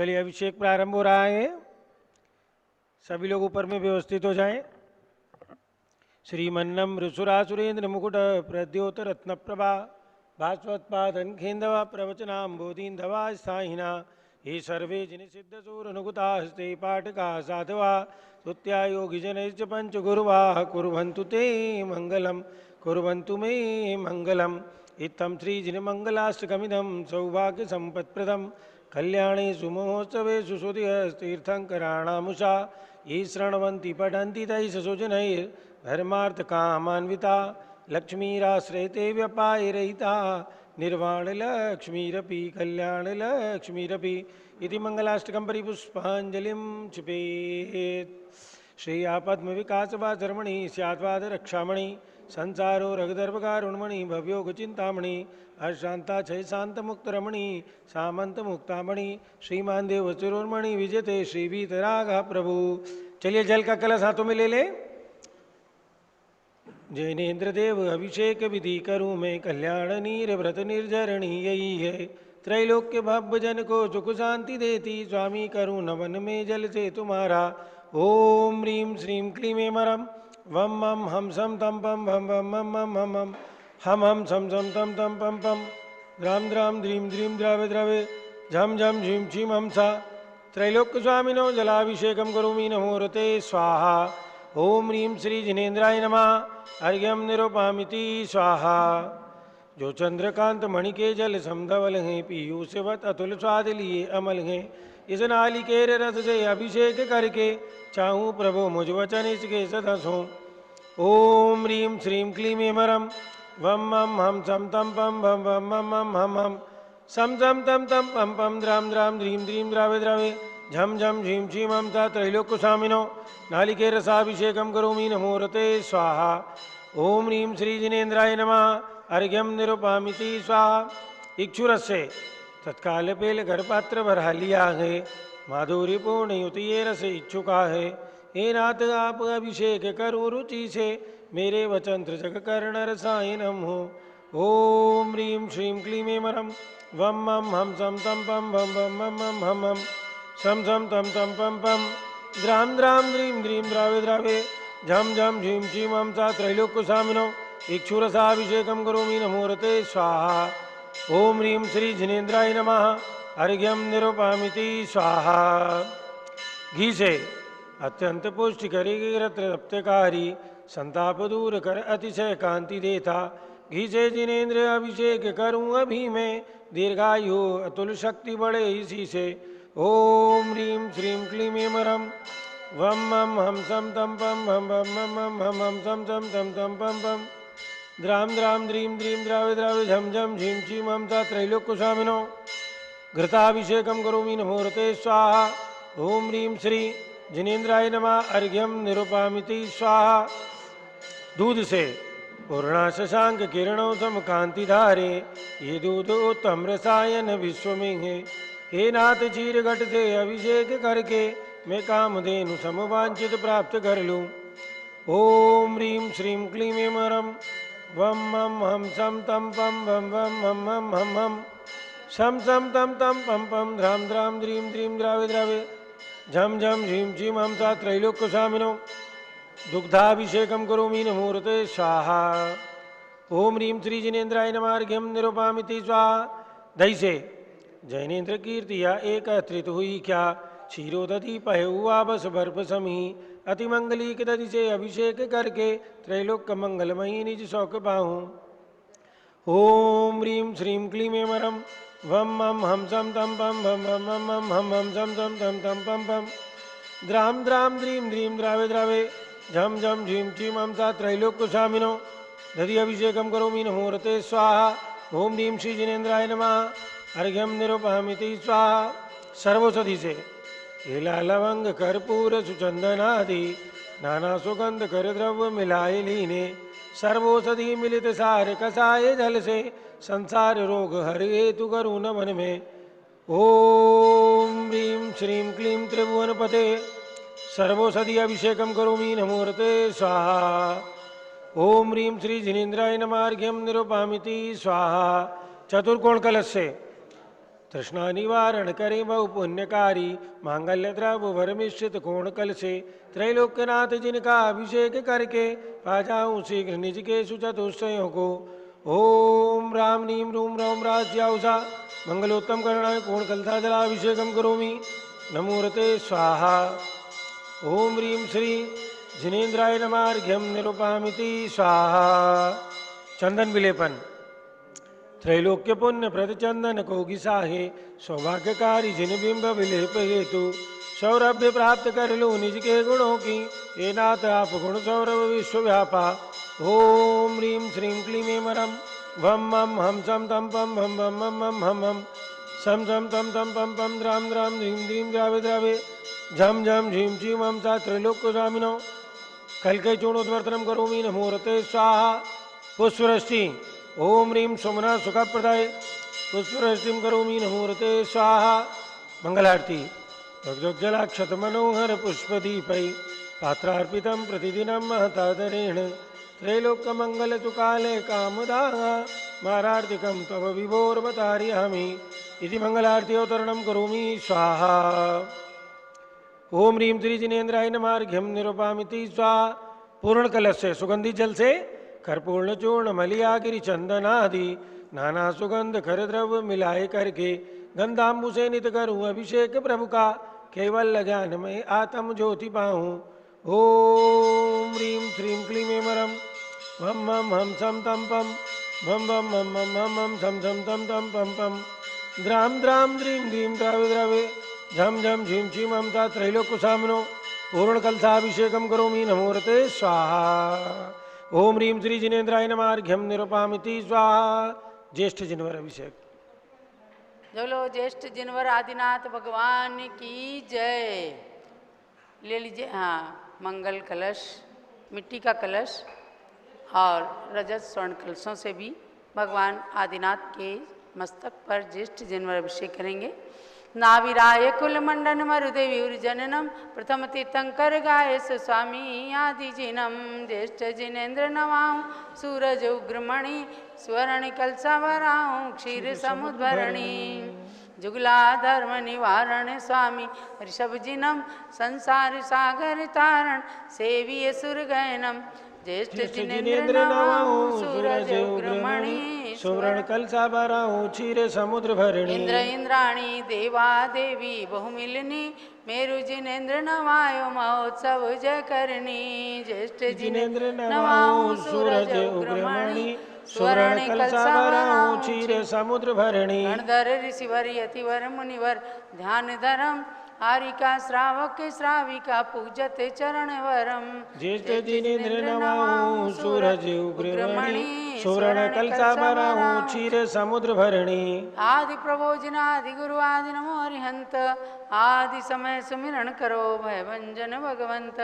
चलिए अभिषेक प्रारंभ हो रहा है। सभी लोग ऊपर में व्यवस्थित हो जाएं। श्रीमन्नम ऋषुरासुरेन्द्र मुकुट प्रद्योत रत्न प्रभा भास्वत्पादन खेन्दवा प्रवचनाम बोधिंधवा स्थाहिना ये सर्वे जिन सिद्ध सूरनुकुता हस्ते पाठका साधवा स्तुत्या योगी जनैश्च पंच गुरुवाः कुर्वन्तु ते मंगलम कुर्वन्तु मे मंगलम इत्थं श्रीजिनमङ्गलाष्टकमिदं सौभाग्य संपत्प्रदं कल्याणे सुमहोत्सवे सुश्रुतिस्तीर्थङ्कराणामुषा ये शृण्वन्ति पठन्ति तैः सुजनैर्धर्मार्थकामान्विता लक्ष्मीराश्रयते व्यपायरहिता निर्वाणलक्ष्मीरपि कल्याणलक्ष्मीरपि इति मङ्गलाष्टकं परिपुष्पाञ्जलिं क्षिपेत्। श्रेया पद्मविकासवाचर्मणि स्याद्वादरक्षामणि संसारो रघुदर्भकारुण्मणि भवयोगचिन्तामणि अशांता क्षय शांतमुक्तरमणि सामंतमुक्तामणि श्रीमान देव चिरोन्मणि विजयते श्री वीतरागा प्रभु। चलिए जल का कलश हाथों में ले ले। जैनेन्द्र देव अभिषेक विधि करूँ मैं कल्याण नीर व्रत निर्जरणी यही है त्रैलोक्य भव जन को सुख शांति देती स्वामी करूँ नवन में जल से तुम्हारा। ओम ह्रीं श्रीं क्लीं मरम वम मम हम सम तम पम भम भम मम मम मम हम हम सम सम तम तम पम पम द्राम द्राम द्रीम द्रीम द्रावे द्रावे झम झम झीम झीम हम सा त्रैलोक्य स्वामिनो जलाभिषेकम करोमि नमोरते स्वाहा। ओम ह्रीं श्री जिनेन्द्राय नमः अर्घ्यम निरूपामिति स्वाहा। जो चंद्रकांत मणि के जल समधवल हैं पीयूषवत अतुल स्वाद लिए अमल हैं इस नालिकेर रस से अभिषेक करके चाहूँ प्रभु मुझ वचन इसके सदस हों। ओम ह्रीं श्रीं क्लीं मरम वम मम हम सम तम पम भम भम मम मम हम हम सम सम तम तम पम पम द्राम द्राम ध्रीम ध्रीम द्रावे द्रावे झम झम झीम झीम हम सा त्रैलोक्य स्वामिनो नालिके रसाभिषेकम करोमि नमोरते स्वाहा। ओम ह्रीं श्री जिनेन्द्राय नमः अर्घ्यम निरूपामिति स्वाहा। इक्षुरस से तत्काल पेल घर पात्र भरा लिया है माधुर्य पूर्ण युतिये रस इच्छुका है हे नाथ आप अभिषेक करो रुचि से मेरे वचन जग कर्ण रसायनम हो। ओम ह्रीं श्रीं क्लीं मरम वम मम हम सम तम पम भम भम मम मम हम हम सम सम तम तम पम पम द्राम द्राम द्रीम द्रीम द्रावे द्रावे झम झम झीम झीम हम सा त्रैलोक्य स्वामिनो इक्षुरसाभिषेकम करोमि नमोरते स्वाहा। ओम ह्रीं श्री जिनेन्द्राय नमः अर्घ्यम निरूपामिति स्वाहा। घी से अत्यंत पुष्टि करेगी रत्नप्तकारी संताप दूर कर अतिशय कांति देता घी से जिनेन्द्र अभिषेक करूँ अभी मैं दीर्घायु अतुल शक्ति बढ़े इसी से। ओम ह्रीं श्रीं क्लीं मरम वम मम हम सम तम पम भम भम मम मम हम हम सम सम तम तम पम पम द्राम द्राम द्रीम द्रीम द्रावे द्रावे झम झम झीम झीम हम सा त्रैलोक्य स्वामिनो घृताभिषेकम करोमि नमोरते स्वाहा। ओम ह्रीं श्री जिनेन्द्राय नमः अर्घ्यम निरूपामिति स्वाहा। दूध से पूर्णा शशांक किरणों सम कांति धारे ये दूध उत्तम रसायन विश्व में है हे नाथ चीर घट से अभिषेक करके मैं कामधेनु समवांचित प्राप्त कर लूँ। ओम ह्रीं श्रीं क्लीं मरम वम मम हम सम तम पम भम भम हम हम हम हम सम सम तम तम पम पम ध्राम द्राम द्रीम द्रीम द्रावे द्रावे झम झम झीम झीम हम सा त्रैलोक्य स्वामिनो दुग्धाभिषेकम करोमि नमोरते स्वाहा। ओम ह्रीं श्री जिनेन्द्राय नमः अर्घ्यम निरूपामिति स्वाहा। दही से जैनेन्द्र कीर्तिया एकत्रित हुई क्या क्षीरोदधि पहुआ बस बर्फ समी अति मंगली के दधि से अभिषेक करके त्रैलोक्य मंगलमयी निज शौक पाहूँ। ओम ह्रीं श्रीं क्लीं मरम वम मम हम सम तम पम भम भम मम मम हम हम सम सम तम तम पम पम द्राम द्राम द्रीम द्रीम द्रावे द्रावे झम झम झीम झीम हम सा त्रैलोक्य स्वामिनो दधि अभिषेकम करोमि नमोरते स्वाहा। ओम ह्रीं श्री जिनेन्द्राय नमः अर्घ्यम निरूपामिति स्वाहा। सर्वौषधि से केला लवंग कर्पूर सुचंदनादि नाना सुगंध कर द्रव्य मिलाए लीने सर्वौषधि मिलित सार कसाए जल से संसार रोग हर हेतु करूँ नमन में। ओम ह्रीं श्रीं क्लीं त्रिभुवनपते सर्वौषधि अभिषेकम करोमि नमोरते स्वाहा। ओम ह्रीं श्री जिनेन्द्राय नमः अर्घ्यम निरूपामिति स्वाहा। चतुर्कोण कलश से तृष्णा निवारण करे बहु पुण्यकारी मांगल्य द्रव्य वर मिश्रित कोण कल से त्रैलोक्यनाथ जिनका अभिषेक करके पा जाऊं शीघ्र निज के सुचतुष्टयों को। ओम राम नीम रूम रोम राज्याउषा मंगलोत्तम करणाय कोण कलथा जलाभिषेकम करोमि नमूर्ते स्वाहा। ओम ह्रीं श्री जिनेन्द्राय नमार्घ्यम निरुपामिति स्वाहा। चंदन विलेपन। त्रैलोक्य पुण्य प्रद चंदन को गिसाहे सौभाग्यकारी जिन बिंब विलेप हेतु सौरभ्य प्राप्त कर लो निज के गुणों की हे नाथ आप गुण सौरभ विश्वव्यापा। ओम ह्रीं श्रीं क्लीं मरम वम मम हम सम तम पम भम भम मम मम हम हम सम सम तम तम पम पम द्राम द्राम ह्रीं ह्रीं द्रावे द्रावे झम झम झीम झीम हम सा त्रैलोक्य स्वामिनो कलकै चूर्णोद्वर्तनम करोमि नमोरते स्वाहा। पुष्पवृष्टि। ओम ह्रीं सुमना सुखप्रदाय पुष्पवृष्टिम करोमि नमोरते स्वाहा। मंगलारती। जलाक्षत मनोहर पुष्पदीपै पात्रार्पितं प्रतिदिनं महतादरेण त्रैलोक्यमंगल तुकाले कामदाः मारार्तिकं तव विभोर्वतारयामि इति मंगलारती अवतरणं करोमि स्वाहा। ओम ह्रीं श्री जिनेन्द्राय नमार्घ्यम निरुपामिति स्वाहा। पूर्ण कलश से सुगंधित जल से कर्पूर्ण चूर्ण मलिया गिरि चंदनादि नाना सुगंध खर द्रव्य मिलाए करके गंधाम्बु से नित करूं अभिषेक प्रभु का केवल ज्ञान में आत्म ज्योति पाऊं। ओम ह्रीं श्रीं क्लीं मरम वम मम हम सम तम पम भम भम मम मम मम मम सम सम तम तम पम पम द्राम द्राम द्रीं द्रीं द्रावे द्रावे झम झम झीम झीम हम ता त्रैलोक्य सामनो पूर्ण कलशाभिषेकम करोमि नमोरते स्वाहा। ओम ह्रीं श्री जिनेन्द्राय नमार्घ्यम निरुपामिति स्वाहा। ज्येष्ठ जिनवर अभिषेक। बोलो ज्येष्ठ जिनवर आदिनाथ भगवान की जय। ले लीजिए। हाँ, मंगल कलश, मिट्टी का कलश और रजत स्वर्ण कलशों से भी भगवान आदिनाथ के मस्तक पर ज्येष्ठ जिनवर अभिषेक करेंगे। नाविराय कुल मंडन मरुदेवी जननम प्रथम तीर्थंकर गाय स्वामी आदि जिनम ज्येष्ठ जिनेन्द्र नवाऊं सूरज उग्रमणि स्वर्ण कलसा वराऊं क्षीर समुद्भरणी जुगला धर्म निवारण स्वामी ऋषभ जिनम संसार सागर तारण सेवीय सुर गयनम ज्येष्ठ जिनेन्द्र नवाऊं सूरज उग्रमणि सुवर्ण कलसा भराऊं क्षीर समुद्र भरणी इंद्र इंद्राणी देवा देवी बहुमिलनी मेरु जिनेन्द्र नवायो महोत्सव जय करनी ज्येष्ठ जिनेन्द्र नवाऊं सूरज उग्रमणि सुवर्ण कलसा भराऊं क्षीर समुद्र भरणी गणधर ऋषिवर यतिवर मुनिवर ध्यान धरम आरिका श्रावक श्राविका पूजत चरण वरम ज्येष्ठ जिनेन्द्र नवाऊं सूरज उग्रमणि सुवर्ण कलसा भराऊं क्षीर समुद्र भरणी आदि प्रभोजन आदि गुरु आदि नमो हरिहंत आदि समय सुमिरन करो भय भंजन भगवंत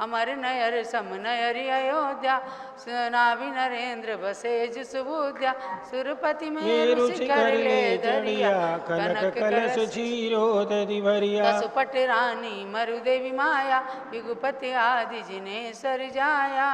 अमर नयर सम नयरि अयोध्या नाभि नरेंद्र बसेज सुबुद्या सुरपति मेरु शिखर ले धरिया कनक कलश क्षीरोदधि भरिया पशुपट रानी मरुदेवी माया युगपति आदि जिनेश्वर जाया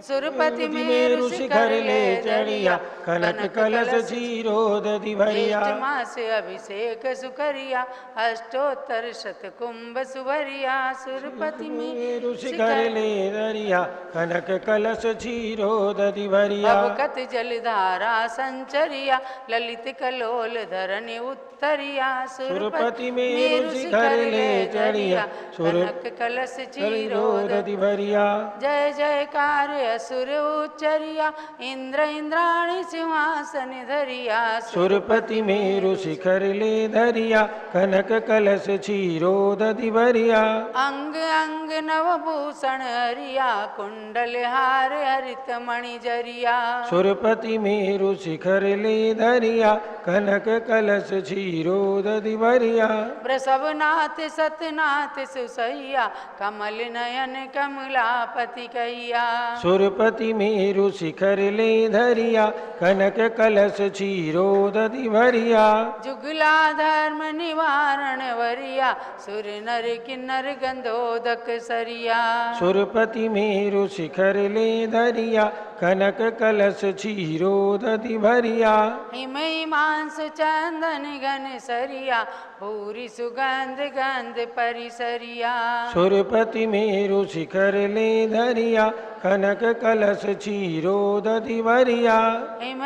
सुरपति मेरु शिखर ले चढ़िया कनक कलश क्षीरोदधि भरिया मास अभिषेक सुकरिया अष्टोत्तर शत कुंभ सुवरिया सुरपति मेरु शिखर ले धरिया कनक कलश क्षीरोदधि भरिया अवकत जलधारा संचरिया ललित कलोल धरनि उत्तरिया सुरपति मेरु शिखर ले चढ़िया कनक कलश क्षीरोदधि भरिया जय जयकार असुर उच्चरिया इंद्र इंद्राणी सिंहासन धरिया सुरपति मेरु शिखर ले धरिया कनक कलश क्षीरोदधि भरिया अंग अंग नवभूषण हरिया कुंडल हार हरित मणि जरिया सुरपति मेरु शिखर ले धरिया कनक कलश क्षीरोदधि भरिया वृषभनाथ सतनाथ सुसैया कमल नयन कमलापति कैया सुरपति मेरु शिखर ले धरिया कनक कलश क्षीरोदधि भरिया जुगला धर्म निवारण वरिया सुर नर किन्नर गंधोदक सरिया सुरपति मेरु शिखर ले धरिया कनक कलश क्षीरोदधि भरिया हिम हिमांशु चंदन घन सरिया भूरी सुगंध गंध परिसरिया सुरपति मेरु शिखर ले धरिया कनक कलश क्षीरोदधि भरिया हिम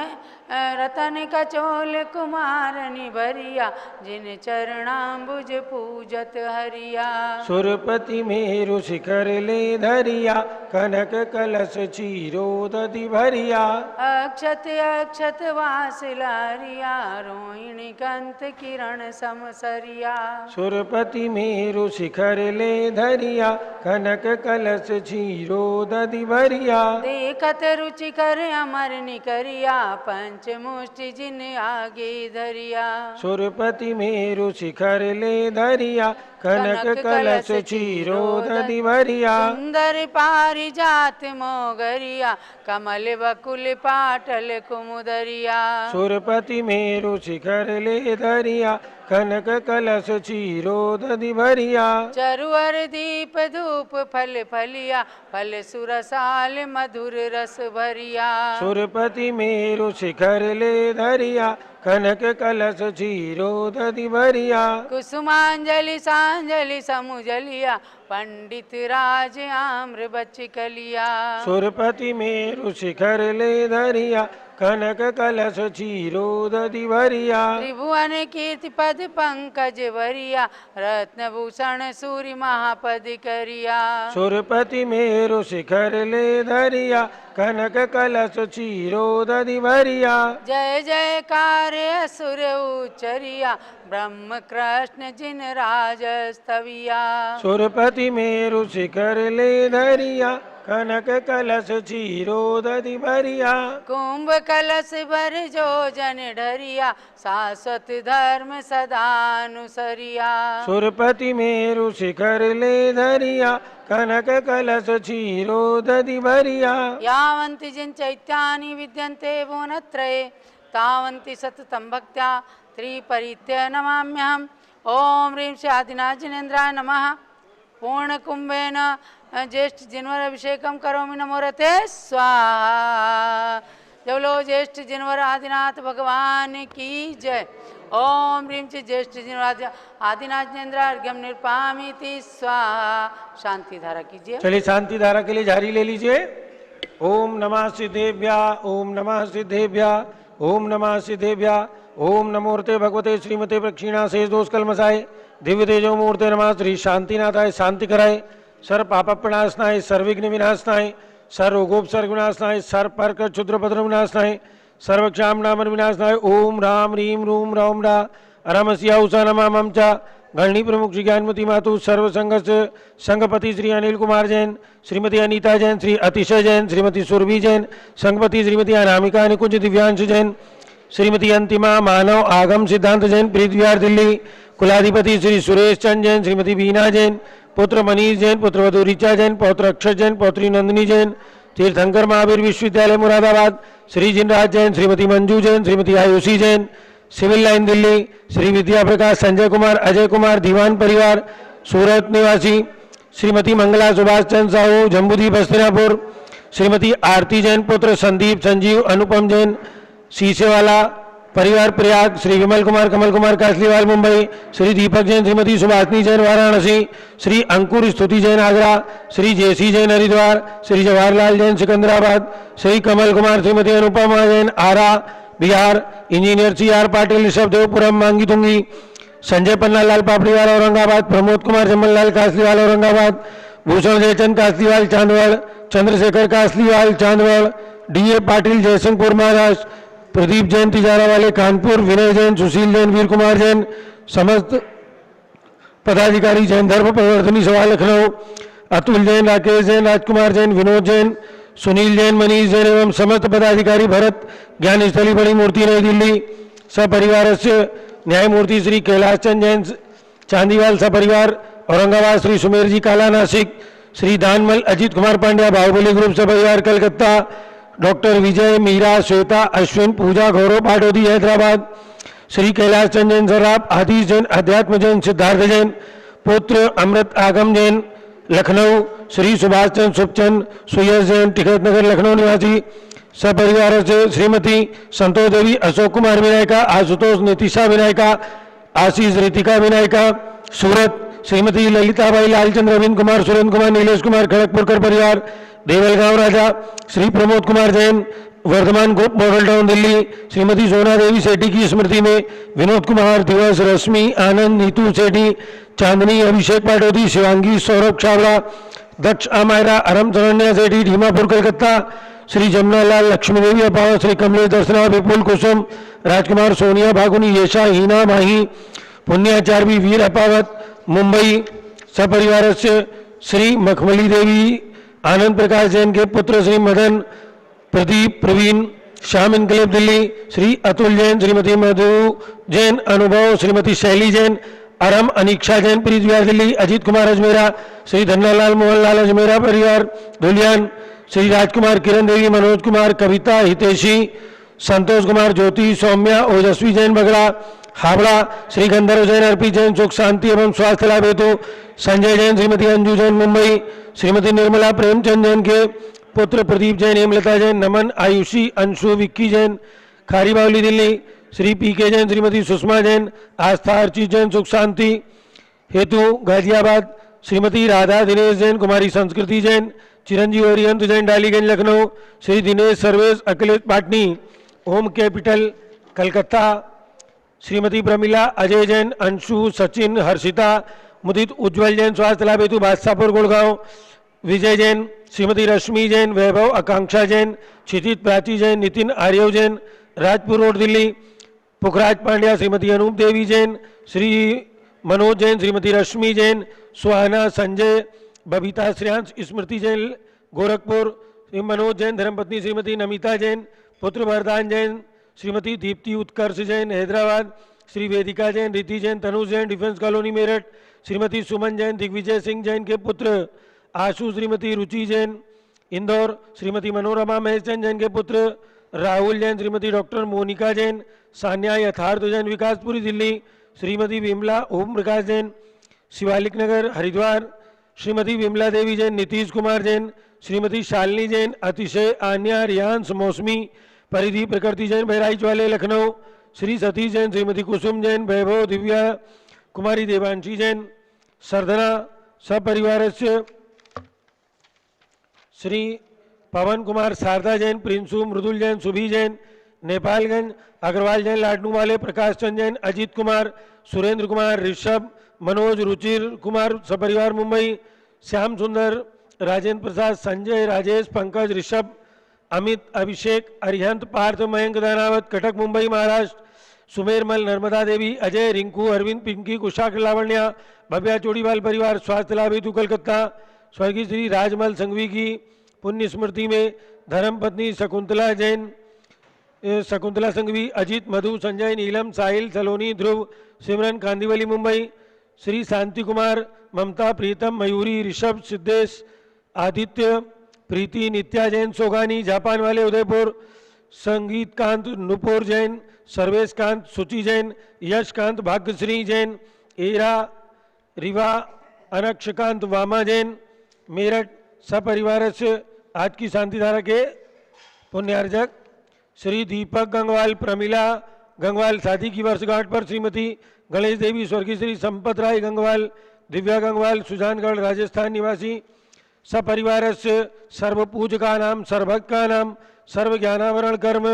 रतन कचोल कुमारनि भरिया जिन चरणाम्बुज पूजत हरिया सुरपति मेरु शिखर ले धरिया कनक कलश क्षीरोदधि भरिया अक्षत अक्षत वासिलारिया रोहिणी कंत किरण समसरिया सुरपति मेरु शिखर ले धरिया कनक कलश क्षीरोदधि भरिया देखत रुचिकर अमर निकरिया पंचमुष्टि जिन आगे धरिया सुरपति मेरु शिखर ले धरिया कनक कलश क्षीरोदधि भरिया सुंदर पारिजात मोगरिया कमल बकुल पाटल कुमुदरिया सुरपति मेरु शिखर ले धरिया कनक कलश क्षीरोदधि भरिया चरुअर दीप धूप फल फलिया फल सुरसाल मधुर रस भरिया सुरपति मेरु शिखर ले धरिया कनक कलश क्षीरोदधि भरिया कुसुमांजलि सांजलि समुजलिया पंडित राज आम्र बचकलिया सुरपति मेरु शिखर ले धरिया कनक कलश क्षीरोदधि भरिया त्रिभुवन कीर्ति पद पंकज वरिया रत्नभूषण सूर्य महापद करिया सुरपति मेरु शिखर ले धरिया कनक कलश क्षीरोदधि भरिया जय जयकार असुर उच्चरिया ब्रह्म कृष्ण जिन राजस्तविया सुरपति मेरु शिखर ले धरिया कनक कलश क्षीरोदधि भरिया कुंभ कलश भर जो जन ढरिया शाश्वत धर्म सदानुसरिया सुरपति मेरु शिखर ले धरिया कनक कलश क्षीरोदधि भरिया यावन्ति जिन चैत्यानि विद्यन्ते भुवनत्रये तावन्ति सततं भक्त्या त्रिपरित्य नमाम्यहम् ओम ह्रीं श्री आदिनाथ जिनेन्द्राय नमः पूर्ण कुंभेन ज्येष्ठ जिनवर अभिषेकम करोमि नमो रते स्वाहा। जब लो ज्येष्ठ जिनवर आदिनाथ भगवान की जय। ओम ह्रीं श्री ज्येष्ठ जिनवर आदिनाथ जिनेन्द्र अर्घ्यम निर्पामीति स्वाहा। शांति धारा कीजिए। चलिए शांति धारा के लिए जारी ले लीजिए। ओम नमः सिद्धेभ्या ओम नमः सिद्धेभ्या ओम नमः सिद्धेभ्या ओम नमोर्ते भगवते श्रीमते प्रक्षिणा शेष दोष कलमसाय दिव्य तेजो मूर्ते नमः श्री शांतिनाथाय शांति कराए सर्व पाप प्रणाशनाय सर्वविघ्न विनाशनाय सर्व रोगोपसर्ग विनाशनाय सर्व परक क्षुद्र पद्र विनाशनाय सर्व क्षाम नाम विनाशनाय ओम राम ह्रीं रूम राम रा अरमस्या उषा नमा मम च गणनी प्रमुख श्री ज्ञानमती मातु सर्व संघर्ष संघपति श्री अनिल कुमार जैन श्रीमती अनीता जैन श्री अतिशय जैन श्रीमती सुरभि जैन संघपति श्रीमती अनामिका निकुंज दिव्यांश जैन श्रीमती अंतिमा मानव आगम सिद्धांत जैन प्रीत विहार दिल्ली कुलाधिपति श्री सुरेश चंद जैन श्रीमती बीना जैन पुत्र मनीष जैन पुत्र वधु ऋचा जैन पौत्र अक्षय जैन पौत्री नंदिनी जैन तीर्थंकर महावीर विश्वविद्यालय मुरादाबाद श्री जिनराज जैन श्रीमती मंजू जैन श्रीमती आयुषी जैन सिविल लाइन दिल्ली श्री विद्या प्रकाश संजय कुमार अजय कुमार दीवान परिवार सूरत निवासी श्रीमती मंगला सुभाष चंद साहू जम्बूद्वीप हस्तिनापुर श्रीमती आरती जैन पुत्र संदीप संजीव अनुपम जैन शीशेवाला परिवार Prayag Shri Vimal Kumar Kamal Kumar Kasliwal Mumbai Shri Deepak Jain Shrimati Subhashini Jain Varanasi Shri Ankur Stuti Jain Agra Shri JC Jain Haridwar Shri Jawaharlal Jain Secunderabad Shri Kamal Kumar Shrimati Anupama Jain Arrah Bihar engineer C R Patil Rishabhdevpuram Mangi Tungi Sanjay Pannalal Papdiwal Aurangabad Pramod Kumar Jamallal Kasliwal Aurangabad Bhushan Jaichand Kasliwal Chandwad Chandrashekhar Kasliwal Chandwad DA Patil Jaysingpur Maharashtra Pradeep Jain Tijara वाले कानपुर विनय जैन सुशील जैन वीर कुमार जैन समस्त पदाधिकारी जैन धर्म प्रवर्तनी सभा लखनऊ अतुल जैन राकेश जैन राजकुमार जैन विनोद जैन सुनील जैन मनीष जैन एवं समस्त पदाधिकारी भरत ज्ञानस्थली बड़ी मूर्ति नई दिल्ली सपरिवार से न्यायमूर्ति श्री कैलाश चंद जैन चांदीवाल सपरिवार औरंगाबाद श्री सुमेर जी काला नासिक श्री दानमल अजीत कुमार पांड्या बाहुबली ग्रुप से परिवार कलकत्ता, डॉक्टर विजय मीरा श्वेता अश्विन पूजा गौरव पाटोदी हैदराबाद, श्री कैलाश चंद जैन सराफ आदिश जैन अध्यात्म जैन सिद्धार्थ जैन पुत्र अमृत आगम जैन लखनऊ, श्री सुभाष चंद सुखचंद सुयस जैन टिकट नगर लखनऊ निवासी सपरिवार से श्रीमती संतोष देवी अशोक कुमार विनायका आशुतोष नितिशा विनायका आशीष रितिका विनायका सूरत, श्रीमती ललिताबाई लालचंद्र अरविंद कुमार सुरेंद्र कुमार नीलेश कुमार खड़गपुरकर परिवार Deolgaon Raja, Shri Pramod Kumar Jain Vardhaman group model town Delhi, Shrimati Sona Devi सेठी की स्मृति में विनोद कुमार दिवस रश्मि आनंद नीतू सेठी चांदनी अभिषेक पाटोदी शिवांगी सौरभ छावड़ा दक्ष अमायरा अरम चरण्या सेठी धीमापुर कलकत्ता, श्री जमुनालाल लक्ष्मी देवी अपावत श्री कमलेश दर्शना विपुल कुसुम राजकुमार सोनिया भागुनी येशा हीना माही पुण्याचार्य वीर अपावत मुंबई सपरिवार से श्री मखमली देवी आनंद प्रकाश जैन के पुत्र श्री मदन प्रदीप प्रवीण श्याम इनकलेब दिल्ली, श्री अतुल जैन श्रीमती मधु जैन अनुभव श्रीमती शैली जैन अरम अनीक्षा जैन प्रीत विहार दिल्ली, अजीत कुमार अजमेरा श्री धन्नालाल मोहनलाल अजमेरा परिवार धुलियान, श्री राजकुमार किरण देवी मनोज कुमार कविता हितेशी संतोष कुमार ज्योति सौम्या ओजस्वी जैन बगड़ा हावड़ा, श्री गंधर्व जैन अर्पित जैन सुख शांति एवं स्वास्थ्य लाभ हेतु संजय जैन श्रीमती अंजू जैन मुंबई, श्रीमती निर्मला प्रेमचंद जैन के पुत्र प्रदीप जैन हेमलता जैन नमन आयुषी अंशु विक्की जैन खारी बावली दिल्ली, श्री पी के जैन श्रीमती सुषमा जैन आस्था अर्चित जैन सुख शांति हेतु गाजियाबाद, श्रीमती राधा दिनेश जैन कुमारी संस्कृति जैन चिरंजीव हरिहंत जैन डालीगंज लखनऊ, श्री दिनेश सर्वेश अखिलेश पाटनी ओम कैपिटल कलकत्ता, श्रीमती प्रमिला अजय जैन अंशु सचिन हर्षिता मुदित उज्ज्वल जैन स्वास्थ्य लाभ हेतु बादशाहपुर गुड़गांव, विजय जैन श्रीमती रश्मि जैन वैभव आकांक्षा जैन क्षितिज प्राची जैन नितिन आर्यव जैन राजपुर रोड दिल्ली, पुखराज पांड्या श्रीमती अनूप देवी जैन श्री मनोज जैन श्रीमती रश्मि जैन सुहाना संजय बबीता श्रेयांश स्मृति जैन गोरखपुर, श्री मनोज जैन धर्मपत्नी श्रीमती नमिता जैन पुत्र वरदान जैन श्रीमती दीप्ति उत्कर्ष जैन हैदराबाद, श्री वेदिका जैन रिति जैन तनुज जैन डिफेंस कॉलोनी मेरठ, श्रीमती सुमन जैन दिग्विजय सिंह जैन के पुत्र आशु श्रीमती रुचि जैन इंदौर, श्रीमती मनोरमा महेश जैन के पुत्र राहुल जैन श्रीमती डॉक्टर मोनिका जैन सान्या यथार्थ जैन विकासपुरी दिल्ली, श्रीमती विमला ओम प्रकाश जैन शिवालिक नगर हरिद्वार, श्रीमती विमला देवी जैन नीतीश कुमार जैन श्रीमती शालिनी जैन अतिशय आन्या रियांश मौसमी परिधि प्रकृति जैन बहराइच वाले लखनऊ, श्री सतीश जैन श्रीमती कुसुम जैन वैभव दिव्या कुमारी देवांशी जैन सरधना सपरिवार से श्री पवन कुमार शारदा जैन प्रिंसू मृदुल जैन सुभी जैन नेपालगंज अग्रवाल जैन लाडनू वाले प्रकाश चंद जैन अजीत कुमार सुरेंद्र कुमार ऋषभ मनोज रुचिर कुमार सपरिवार मुंबई, श्याम सुंदर राजेंद्र प्रसाद संजय राजेश पंकज ऋषभ अमित अभिषेक अरिहंत पार्थ मयंक दानावत कटक मुंबई महाराष्ट्र, सुमेरमल नर्मदा देवी अजय रिंकू अरविंद पिंकी कुशाक लावण्या भव्या चोड़ीवाल परिवार स्वास्थ्य लाभ हेतु कलकत्ता, स्वर्गीय श्री राजमल संघवी की पुण्य स्मृति में धर्मपत्नी शकुंतला जैन शकुंतला संघवी अजीत मधु संजय नीलम साहिल सलोनी ध्रुव सिमरन कांदीवली मुंबई, श्री शांति कुमार ममता प्रीतम मयूरी ऋषभ सिद्धेश आदित्य प्रीति नित्या जैन सोगानी जापान वाले उदयपुर, संगीत कांत नुपुर जैन सर्वेश कांत सुचि जैन यशकांत भाग्यश्री जैन एरा रिवा अनक्षकांत वामा जैन मेरठ सपरिवार से आज की शांति धारा के पुण्यार्जक श्री दीपक गंगवाल प्रमिला गंगवाल शादी की वर्षगांठ पर श्रीमती गणेश देवी स्वर्गीय श्री संपत राय गंगवाल दिव्या गंगवाल सुजानगढ़ राजस्थान निवासी सपरिवार से सर्वपूज का नाम सर्वभक्त का नाम सर्व ज्ञानावरण कर्म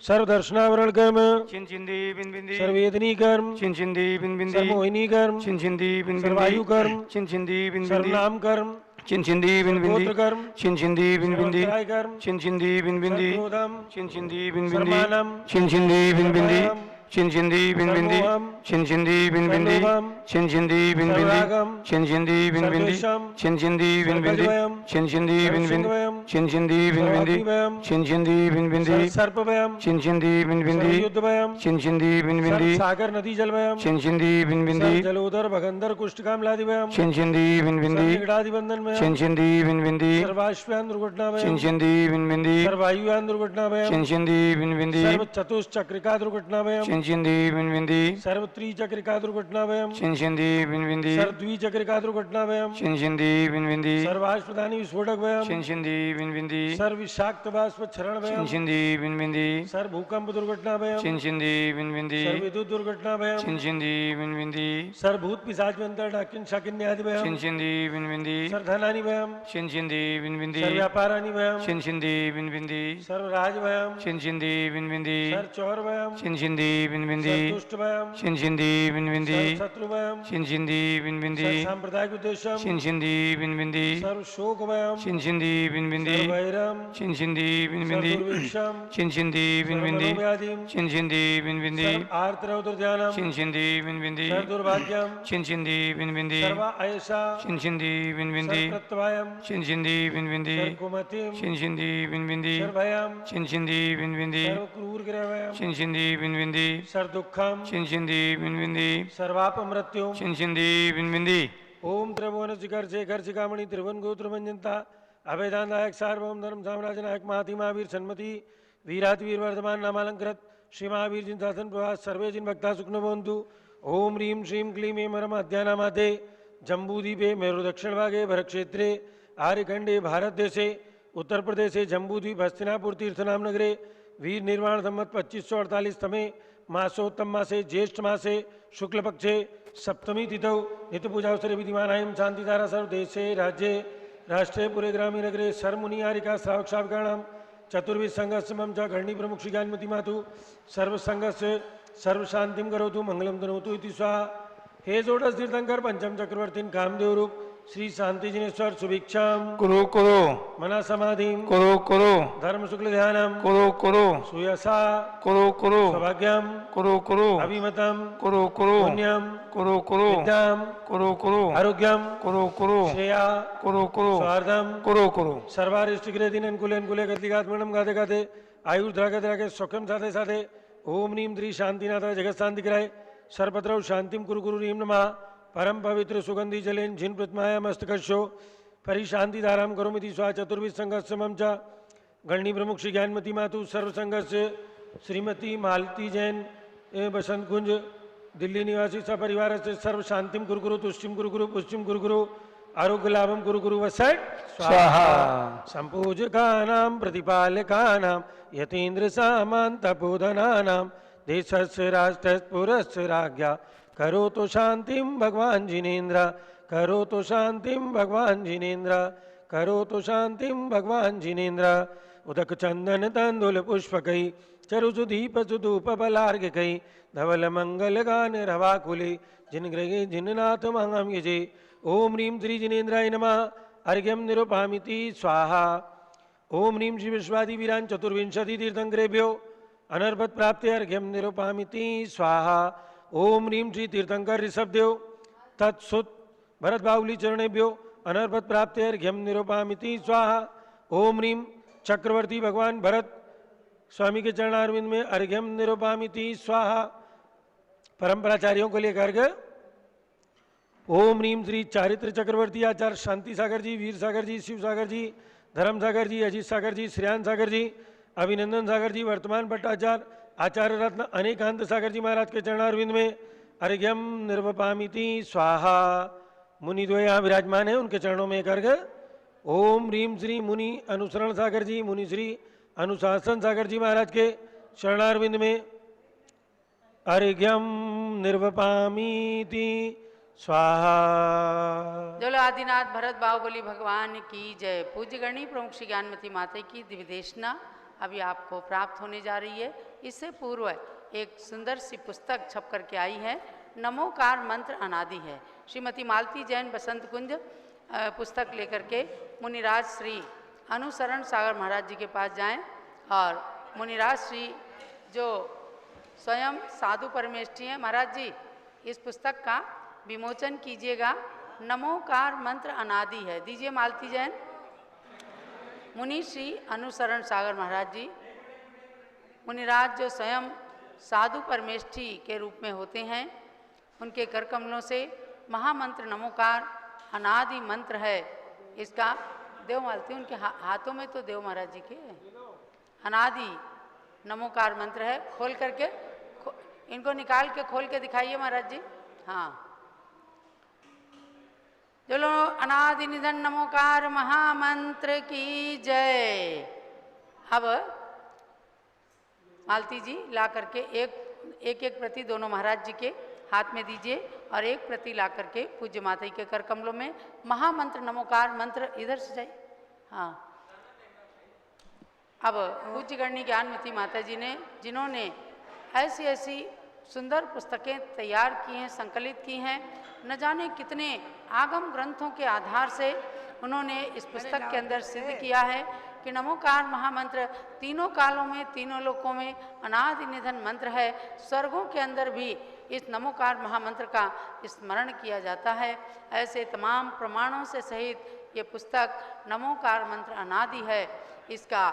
सर्वदर्शनावरण कर्म चिंचिंदी बिंबिंदी सर्वेदनी कर्म चिंचिंदी बिंबिंदी सर्वमोहिनी कर्म चिंचिंदी बिंबिंदी सर्वायु कर्म चिंचिंदी बिंबिंदी सर्वनाम कर्म चिंचिंदी बिंबिंदी सर्वगोत्र कर्म चिंचिंदी बिंबिंदी सर्वत्राय कर्म चिंचिंदी बिंबिंदी सर्वोदम चिंचिंदी बिंबिंदी सर्वमानम चिंचिंदी बिंबिंदी सर्वम चिंचिंदी बिन बिंदी सर्वोहम चिंचिंदी बिन बिंदी सर्वोभम चिंचिंदी बिन बिंदी सर्वरागम चिंचिंदी बिन बिंदी सर्वेशम चिंचिंदी बिन बिंदी सर्वजवयम चिंचिंदी बिन बिंदी सर्वसिंहवयम चिंचिंदी बिन बिंदी सर्वाग्निवयम चिंचिंदी बिन बिंदी सर्वसर्पवयम चिंचिंदी बिन बिंदी सर्वयुद्धवयम चिंचिंदी बिन बिंदी सर्वसागर नदी जलवयम चिंचिंदी बिन बिंदी सर्वजलोदर भगंदर कुष्ठकामलादिवयम चिंचिंदी बिन बिंदी सर्वनिगड़ादिबंधनवयम चिंचिंदी बिन बिंदी सर्वाश्वयान दुर्घटनावयम चिंचिंदी बिन बिंदी सर्वायुयान दुर्घटनावयम चिंचिंदी बिन बिंदी सर्वचतुश्चक्रिका दुर्घटनावयम चिंचिंदी बिन बिंदी सर्वत्रिचक्रिका दुर्घटनावयम चिंचिंदी बिन बिंदी सर्वद्विचक्रिका दुर्घटनावयम चिंचिंदी बिन बिंदी सर्वाश्वदानी विस्फोटकवयम चिंचिंदी बिन बिंदी सर्वविषाक्तवाष्पक्षरणवयम चिंचिंदी बिन बिंदी सर्वभूकंप दुर्घटनावयम चिंचिंदी बिन बिंदी सर्वविद्युत दुर्घटनावयम चिंचिंदी बिन बिंदी सर्वभूत पिशाचवंतर डाकिन शाकिन्यादिवयम चिंचिंदी बिन बिंदी सर्वधनानिवयम चिंचिंदी बिन बिंदी सर्वव्यापारानिवयम चिंचिंदी बिन बिंदी सर्वराजवयम चिंचिंदी बिन बिंदी सर्वचौरवयम चिंचिंदी बिन बिंदी सर्वतुष्टवयम चिंचिंदी बिन बिंदी सर्वशत्रुवयम चिंचिंदी बिन बिंदी सर्वसांप्रदायिक उद्देश्यम चिंचिंदी बिन बिंदी सर्वशोकवयम चिंचिंदी बिन बिंदी सर्ववैरम चिंचिंदी बिन बिंदी सर्वदुर्भिक्षम चिंचिंदी बिन बिंदी सर्वमनोव्याधिम चिंचिंदी बिन बिंदी सर्वार्तरौद्रध्यानम चिंचिंदी बिन बिंदी सर्वदुर्भाग्यम चिंचिंदी बिन बिंदी सर्वायशा चिंचिंदी बिन बिंदी सर्वप्रत्यवायम चिंचिंदी बिन बिंदी सर्वकुमतिम चिंचिंदी बिन बिंदी सर्वभयम चिंचिंदी बिन बिंदी सर्वक्रूरग्रहवयम चिंचिंदी बिन बिंदी सर्वदुःखम चिंचिंदी बिन बिंदी सर्वापमृत्युम चिंचिंदी बिन बिंदी ओम त्रिभुवन शिखर शेखर शिखामणि त्रिभुवन गोत्र मंजनता अभेदानदायक सार्वभौम धर्म साम्राज्य नायक महाति महावीर सन्मति वीरात वीर वर्धमान नामालंकृत श्री महावीर जिन शासन प्रवास सर्वे जिन भक्ता सुखनो भवन्तु ओम ह्रीं श्रीं क्लीं ऐं मरम अध्यानामाते जम्बूद्वीपे मेरु दक्षिण भागे भरतक्षेत्रे आर्यखंडे भारत देशे उत्तर प्रदेशे जम्बूद्वीप हस्तिनापुर तीर्थनाम नगरे वीर निर्वाण संवत 2548 तमे मासोत्तम मासे ज्येष्ठ मासे शुक्ल पक्षे सप्तमी तिथौ नित्य पूजावसरे विधिमानायं शांतिधारा सर्वदेशे राज्ये राष्ट्रे पुरे ग्रामीण नगरे सर्वमुनि आरिका श्रावक श्राविकाणां चतुर्विध संघस्य मम च गणी प्रमुख श्री ज्ञानमती मातु सर्वसंघस्य सर्वशांतिं करोतु मंगलम तनोतु इति स्वाहा। हे जोडस तीर्थंकर पंचम चक्रवर्तीन कामदेव रूप श्री शांति जिनेश्वर सुभिक्षाम करो करो मना समाधिम करो करो धर्म शुक्ल ध्यानम करो करो सुयसा करो करो सौभाग्यम करो करो अभिमतम करो करो पुण्यम करो करो विद्याम करो करो आरोग्यम करो करो श्रेया करो करो स्वार्थम करो करो सर्वारिष्ट दिन अनुकूले अनुकूले गतिघात मणम गाते गाते आयुष द्रागे द्रागे सुखम साधे साधे ओम नीम द्री शांतिनाथ जगत शांति कराए सर्वत्र शांतिम कुरु कुरु रीम नमः परम पवित्र सुगंधि जलेन जिन प्रतिमाया मस्तकशो परि शांति धाराम करोमिति स्वा चतुर्विध संघस्य मम च गणी प्रमुख श्री ज्ञानमती मातु सर्व संघस्य श्रीमती मालती जैन बसंत कुंज दिल्ली निवासी सपरिवार से सर्व शांतिम कुरु कुरु तुष्टिम कुरु कुरु पुष्टिम कुरु कुरु आरोग्य लाभम कुरु कुरु वसट स्वाहा संपूजकानां प्रतिपालकानां यतीन्द्र सामन्तपूधनानां देशस्य राष्ट्रस्य पुरस्य राज्ञा करोतु शांतिं भगवान जिनेन्द्र करोतु शांतिं भगवान जिनेन्द्र करोतु शांतिं भगवान जिनेन्द्र उदक चंदन तंदुल पुष्पकै चरुसुदीप सुधूप बलार्घ्यकै धवल मंगल गान रवाकुले जिन गृहे जिननाथ मंगम यजे ओम ह्रीं श्री जिनेन्द्राय नमः अर्घ्यम निरूपामिति स्वाहा। ओम ह्रीं श्री विश्वादि वीरान चतुर्विंशति तीर्थंकरेभ्यो अनर्भत प्राप्ति अर्घ्यम निरूपामिति स्वाहा। ओम ह्रीं श्री तीर्थंकर ऋषभदेव तत्सुत भरत बाहुली चरणेभ्यो अनर्भत प्राप्ति अर्घ्यम निरूपामिति स्वाहा। ओम ह्रीं चक्रवर्ती भगवान भरत स्वामी के चरणारविंद में अर्घ्यम निरूपामिति स्वाहा। परंपराचार्यों को लेकर के ओम ह्रीं श्री चारित्र चक्रवर्ती आचार्य शांति सागर जी, वीर सागर जी, शिव सागर जी, धर्म सागर जी, अजीत सागर जी, श्रेयान सागर जी, अभिनंदन सागर जी, वर्तमान भट्टाचार्य, आचार्य रत्न अनेकांत सागर जी महाराज के चरणारविंद में अर्घ्यम निर्वपामिति स्वाहा। मुनि द्वय यहाँ विराजमान है, उनके चरणों में करके ओम ह्रीं श्री मुनि अनुसरण सागर जी, मुनि श्री अनुशासन सागर जी महाराज के चरणारविंद में अर्घ्यम निर्वपामिति स्वाहा। बोलो आदिनाथ भरत बाहुबली भगवान की जय। पूज्य गणी प्रमुख श्री ज्ञानमती माता की दिव्यदेशना अभी आपको प्राप्त होने जा रही है। इससे पूर्व एक सुंदर सी पुस्तक छप करके आई है, नमोकार मंत्र अनादि है। श्रीमती मालती जैन बसंत कुंज पुस्तक लेकर के मुनिराज श्री अनुसरण सागर महाराज जी के पास जाएं और मुनिराज श्री जो स्वयं साधु परमेष्ठी हैं। महाराज जी इस पुस्तक का विमोचन कीजिएगा। नमोकार मंत्र अनादि है, दीजिए मालती जैन। मुनि श्री अनुसरण सागर महाराज जी, मुनिराज जो स्वयं साधु परमेष्ठी के रूप में होते हैं, उनके कर कमलों से महामंत्र नमोकार अनादि मंत्र है। इसका देव मालती, उनके हाथों में तो देव महाराज जी के अनादि नमोकार मंत्र है। खोल करके इनको निकाल के खोल के दिखाइए महाराज जी। हाँ, चलो अनादि निधन नमोकार महामंत्र की जय। अब मालती जी ला करके एक प्रति दोनों महाराज जी के हाथ में दीजिए और एक प्रति ला करके पूज्य माता जी के कर कमलों में महामंत्र नमोकार मंत्र इधर से जाए। हाँ, अब पूज्य गणनी ज्ञानमती माता जी ने, जिन्होंने ऐसी ऐसी सुंदर पुस्तकें तैयार की हैं, संकलित की हैं, न जाने कितने आगम ग्रंथों के आधार से उन्होंने इस पुस्तक के अंदर सिद्ध किया है कि नमोकार महामंत्र तीनों कालों में, तीनों लोकों में अनादि निधन मंत्र है। स्वर्गों के अंदर भी इस नमोकार महामंत्र का स्मरण किया जाता है। ऐसे तमाम प्रमाणों से सहित ये पुस्तक नमोकार मंत्र अनादि है। इसका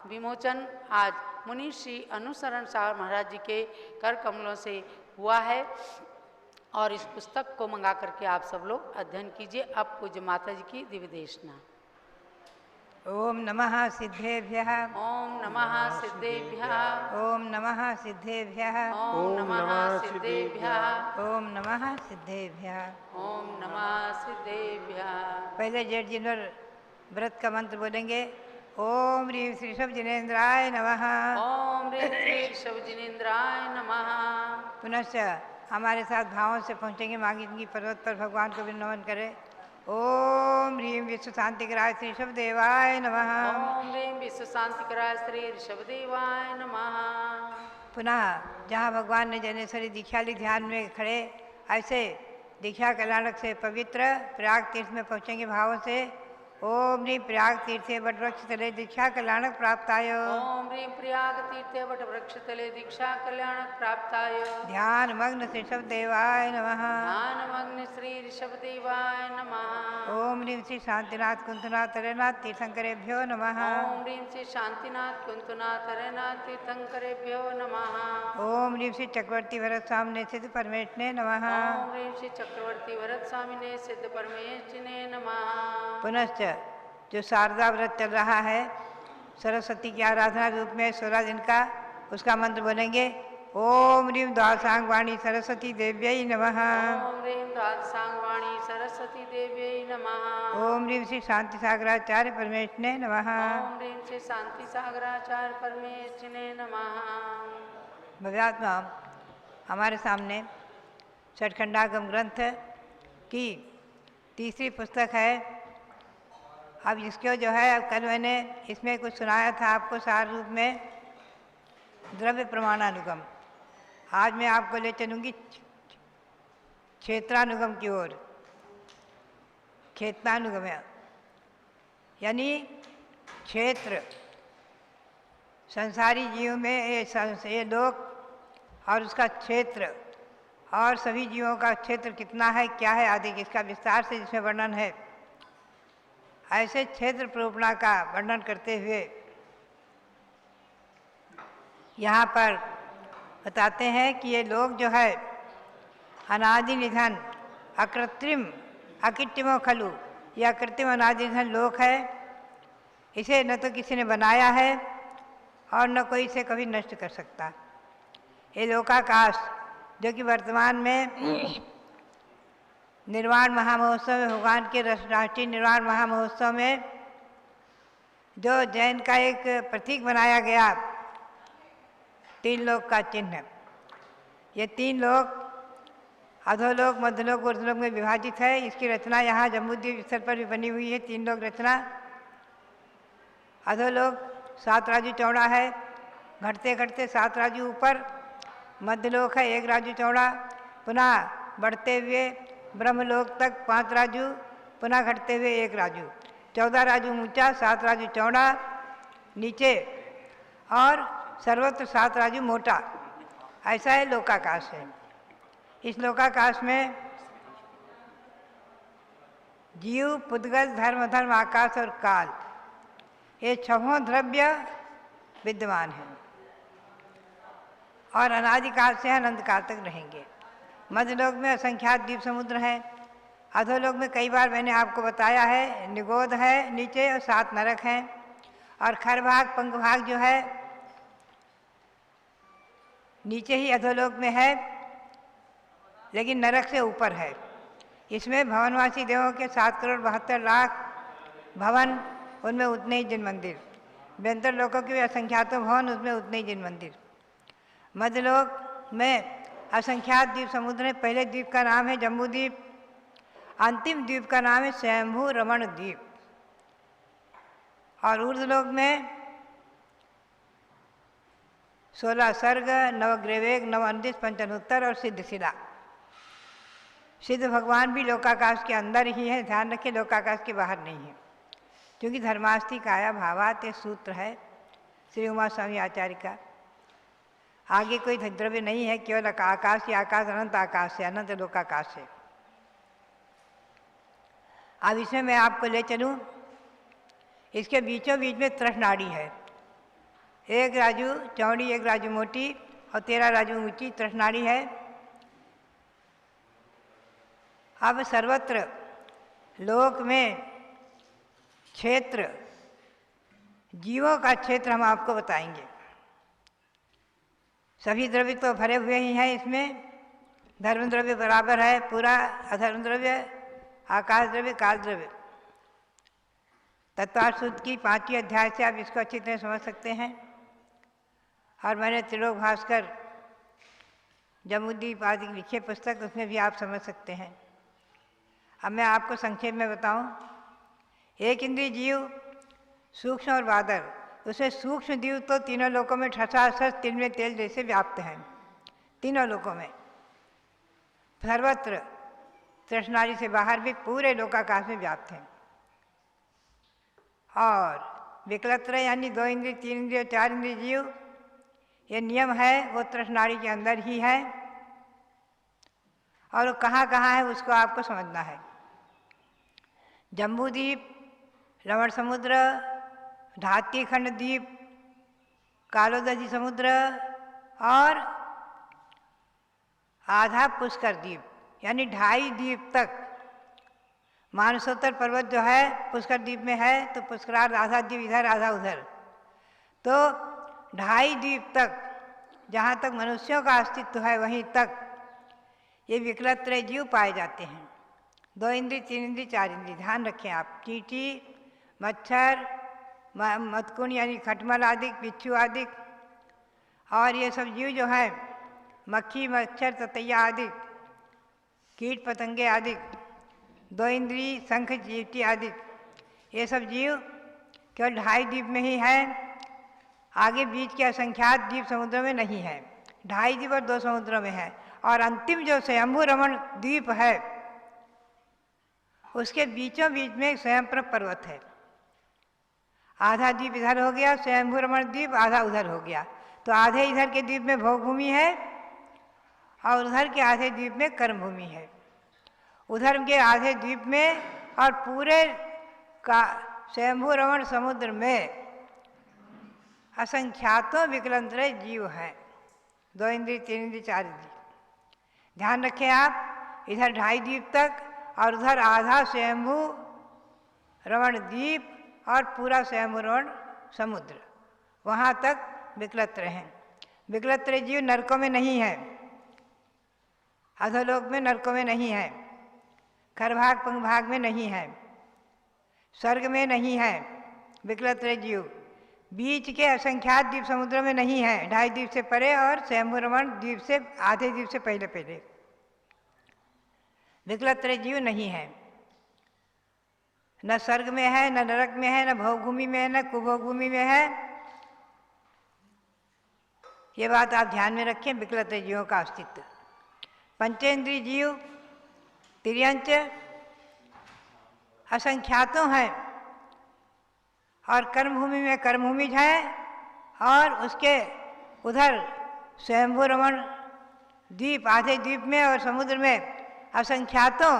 विमोचन आज मुनि श्री अनुसरण सागर महाराज जी के कर कमलों से हुआ है और इस पुस्तक को मंगा करके आप सब लोग अध्ययन कीजिए। अब पूज्य माता जी की दिव्य देशना। ओम नमः सिद्धेभ्यः। ओम नमः सिद्धेभ्यः। ओम नमः सिद्धेभ्यः। ओम नमः सिद्धेभ्यः। ओम नमः सिद्धेभ्यः। ओम नमः सिद्धेभ्यः। पहले जेठ जिनवर व्रत का मंत्र बोलेंगे। ओम ह्रीं श्री ऋषभ जिनेन्द्राय नमः। ओम ह्रीं श्री ऋषभ जिनेन्द्राय नमः। पुनश्च हमारे साथ भावों से पहुँचेंगे मांगी पर्वत पर भगवान को भी नमन करें। ओम ह्रीं विश्व शांतिकराय श्री ऋषभ देवाय नमः। ओम ह्रीं विश्व शांतिकराय श्री ऋषभ देवाय नमः। पुनः जहाँ भगवान ने जनेश्वरी दीक्षा ली ध्यान में खड़े, ऐसे दीक्षा कल्याणक से पवित्र प्रयाग तीर्थ में पहुँचेंगे भावों से। ओम ह्रीं प्रयाग तीर्थे वट वृक्ष तले दीक्षा कल्याणक प्राप्ताय। ओम ह्रीं प्रयाग तीर्थे वट वृक्ष तले दीक्षा कल्याणक प्राप्ताय। ध्यान मग्न श्री ऋषभ देवाय नमः। ध्यान मग्न श्री ऋषभ देवाय नमः। ओम ह्रीं श्री शांतिनाथ कुंतनाथ तरेनाथ तीर्थंकरेभ्यो नमः। ओम ह्रीं श्री शांतिनाथ कुंतनाथ तरेनाथ तीर्थंकरेभ्यो नमः। ओम ह्रीं श्री चक्रवर्ती भरत स्वामिने सिद्ध परमेष्ठिने नमः। ओम ह्रीं श्री चक्रवर्ती भरत स्वामिने सिद्ध परमेष्ठिने नमः। पुनश्च जो शारदा व्रत चल रहा है, सरस्वती की आराधना रूप में 16 दिन का, उसका मंत्र बोलेंगे। ओम ह्रीं द्वादशांग वाणी सरस्वती देव्यै नमः। ओम ह्रीं द्वादशांग वाणी सरस्वती देव्यै नमः। ओम ह्रीं श्री शांति सागराचार्य परमेष्ठिने नमः। ओम ह्रीं श्री शांति सागराचार्य परमेष्ठिने नमः। भव्यात्मा हमारे सामने छठखंडागम ग्रंथ की तीसरी पुस्तक है। अब इसको जो है, अब कल मैंने इसमें कुछ सुनाया था आपको सार रूप में, द्रव्य प्रमाणानुगम। आज मैं आपको ले चलूँगी क्षेत्रानुगम की ओर। क्षेत्रानुगम यानी क्षेत्र, संसारी जीवों में ये लोक और उसका क्षेत्र और सभी जीवों का क्षेत्र कितना है, क्या है आदि, इसका विस्तार से जिसमें वर्णन है। ऐसे क्षेत्र प्रोपणा का वर्णन करते हुए यहाँ पर बताते हैं कि ये लोग जो है अनादि निधन अकृत्रिम अकृत्रिमो खलु, यह कृत्रिम अनादि निधन लोक है। इसे न तो किसी ने बनाया है और न कोई इसे कभी नष्ट कर सकता। ये लोकाकाश जो कि वर्तमान में निर्वाण महामहोत्सव में, भगवान के राष्ट्रीय निर्वाण महामहोत्सव में जो जैन का एक प्रतीक बनाया गया, 3 लोक का चिन्ह, ये 3 लोक अधोलोक, मध्यलोक, ऊर्ध्वलोक में विभाजित है। इसकी रचना यहाँ जम्बूद्वीप स्तर पर भी बनी हुई है। 3 लोक रचना। अधोलोक 7 राजू चौड़ा है, घटते घटते 7 राजू ऊपर। मध्यलोक है 1 राजू चौड़ा, पुनः बढ़ते हुए ब्रह्मलोक तक 5 राजू, पुनः घटते हुए 1 राजू, 14 राजू ऊंचा, 7 राजू चौड़ा नीचे और सर्वत्र 7 राजू मोटा। ऐसा है लोकाकाश है। इस लोकाकाश में जीव, पुद्गल, धर्म, धर्म, आकाश और काल, ये छहों द्रव्य विद्यमान हैं और अनादिकाल से अनंत काल तक रहेंगे। मध्यलोक में असंख्यात द्वीप समुद्र है। अधोलोक में कई बार मैंने आपको बताया है, निगोद है नीचे और 7 नरक हैं। और खरभाग, पंखभाग जो है नीचे ही अधोलोक में है, लेकिन नरक से ऊपर है। इसमें भवनवासी देवों के 7,72,00,000 भवन, उनमें उतने ही जिन मंदिर। व्यंतर लोकों के भी असंख्यातों भवन, उसमें उतने ही जिन मंदिर। मध्यलोक में असंख्यात द्वीप समुद्र है। पहले द्वीप का नाम है जम्बू द्वीप, अंतिम द्वीप का नाम है स्वयंभू रमण द्वीप। और ऊर्ध्वलोक में 16 सर्ग, 9 ग्रेवेग, 9 अंदिश, 55 और सिद्धशिला। सिद्ध भगवान भी लोकाकाश के अंदर ही है। ध्यान रखें, लोकाकाश के बाहर नहीं है, क्योंकि धर्मास्ति काया भावात ये सूत्र है श्री उमा स्वामी आचार्य का। आगे कोई द्रव्य नहीं है, केवल आकाश ही आकाश, अनंत आकाश है, अनंत लोकाकाश है। अब इसमें मैं आपको ले चलूं, इसके बीचों बीच में तृष्णाड़ी है। 1 राजू चौड़ी, 1 राजू मोटी और 13 राजू ऊंची तृष्णाड़ी है। अब सर्वत्र लोक में क्षेत्र, जीवों का क्षेत्र हम आपको बताएंगे। सभी द्रव्य तो भरे हुए ही हैं इसमें। धर्म द्रव्य बराबर है पूरा, अधर्म द्रव्य, आकाश द्रव्य, काल द्रव्य। तत्वार्थ सूत्र की 5वीं अध्याय से आप इसको अच्छी तरह समझ सकते हैं। और मैंने त्रिलोक भास्कर, जम्बूद्वीप आदि लिखे पुस्तक, उसमें भी आप समझ सकते हैं। अब मैं आपको संक्षेप में बताऊं। एक इंद्रिय जीव, सूक्ष्म और बादल, उसमें सूक्ष्म जीव तो तीनों लोकों में ठसाठस तिल में तेल जैसे व्याप्त हैं। तीनों लोकों में, सर्वत्र, तृष्णारी से बाहर भी पूरे लोकाकाश में व्याप्त हैं। और विकलत्र यानी 2 इंद्रिय, 3 इंद्रिय, 4 इंद्रिय जीव, ये नियम है वो तृष्णारी के अंदर ही है। और वो कहाँ कहाँ है उसको आपको समझना है। जम्बूद्वीप, लवण समुद्र, धात्य खंड द्वीप, कालोदजी समुद्र और आधा पुष्कर द्वीप, यानी 2.5 द्वीप तक। मानसोत्तर पर्वत जो है पुष्कर द्वीप में है, तो पुष्करार्ध आधा द्वीप इधर आधा उधर, तो 2.5 द्वीप तक, जहाँ तक मनुष्यों का अस्तित्व है वहीं तक ये विकलत्र जीव पाए जाते हैं। 2 इंद्रिय, 3 इंद्रिय, 4 इंद्रिय। ध्यान रखें आप, चींटी, मच्छर, मतकुन यानी खटमल आदि, बिच्छू आदि, और ये सब जीव जो है मक्खी, मच्छर, ततैया आदि, कीट पतंगे आदि, 2 इंद्रिय, शंख, चींटी आदि, ये सब जीव केवल 2.5 द्वीप में ही है। आगे बीच के असंख्यात द्वीप समुद्रों में नहीं है। 2.5 द्वीप और 2 समुद्रों में है। और अंतिम जो स्वयंभू रमण द्वीप है, उसके बीचों बीच में एक स्वयंप्रभ पर्वत है। आधा द्वीप इधर हो गया स्वयंभू रमण द्वीप, आधा उधर हो गया, तो आधे इधर के द्वीप में भोगभूमि है और उधर के आधे द्वीप में कर्मभूमि है। उधर के आधे द्वीप में और पूरे का स्वयंभू रमण समुद्र में असंख्यातों विकलंत्र जीव हैं। 2 इंद्रिय, 3 इंद्रिय, 4 इंद्रिय। ध्यान रखें आप, इधर 2.5 द्वीप तक और उधर आधा स्वयंभू रमण द्वीप और पूरा स्वयंभू रमण समुद्र, वहाँ तक विकलत्र हैं। विकलत्र जीव नरकों में नहीं है, अधोलोक में नरकों में नहीं है, खरभाग पंखभाग में नहीं है, स्वर्ग में नहीं है विकलत्र जीव। बीच के असंख्यात द्वीप समुद्रों में नहीं है, 2.5 द्वीप से परे और स्वयंभू रमण द्वीप से आधे द्वीप से पहले पहले विकलत्र जीव नहीं है। न स्वर्ग में है, न नरक में है, न भोगभूमि में है, न कुभोगभूमि में है। ये बात आप ध्यान में रखें, विकलत्र जीवों का अस्तित्व। पंचेंद्रिय जीव तिर्यंच असंख्यातों हैं और कर्मभूमि में कर्मभूमि है और उसके उधर स्वयंभू रमण द्वीप, आधे द्वीप में और समुद्र में असंख्यातों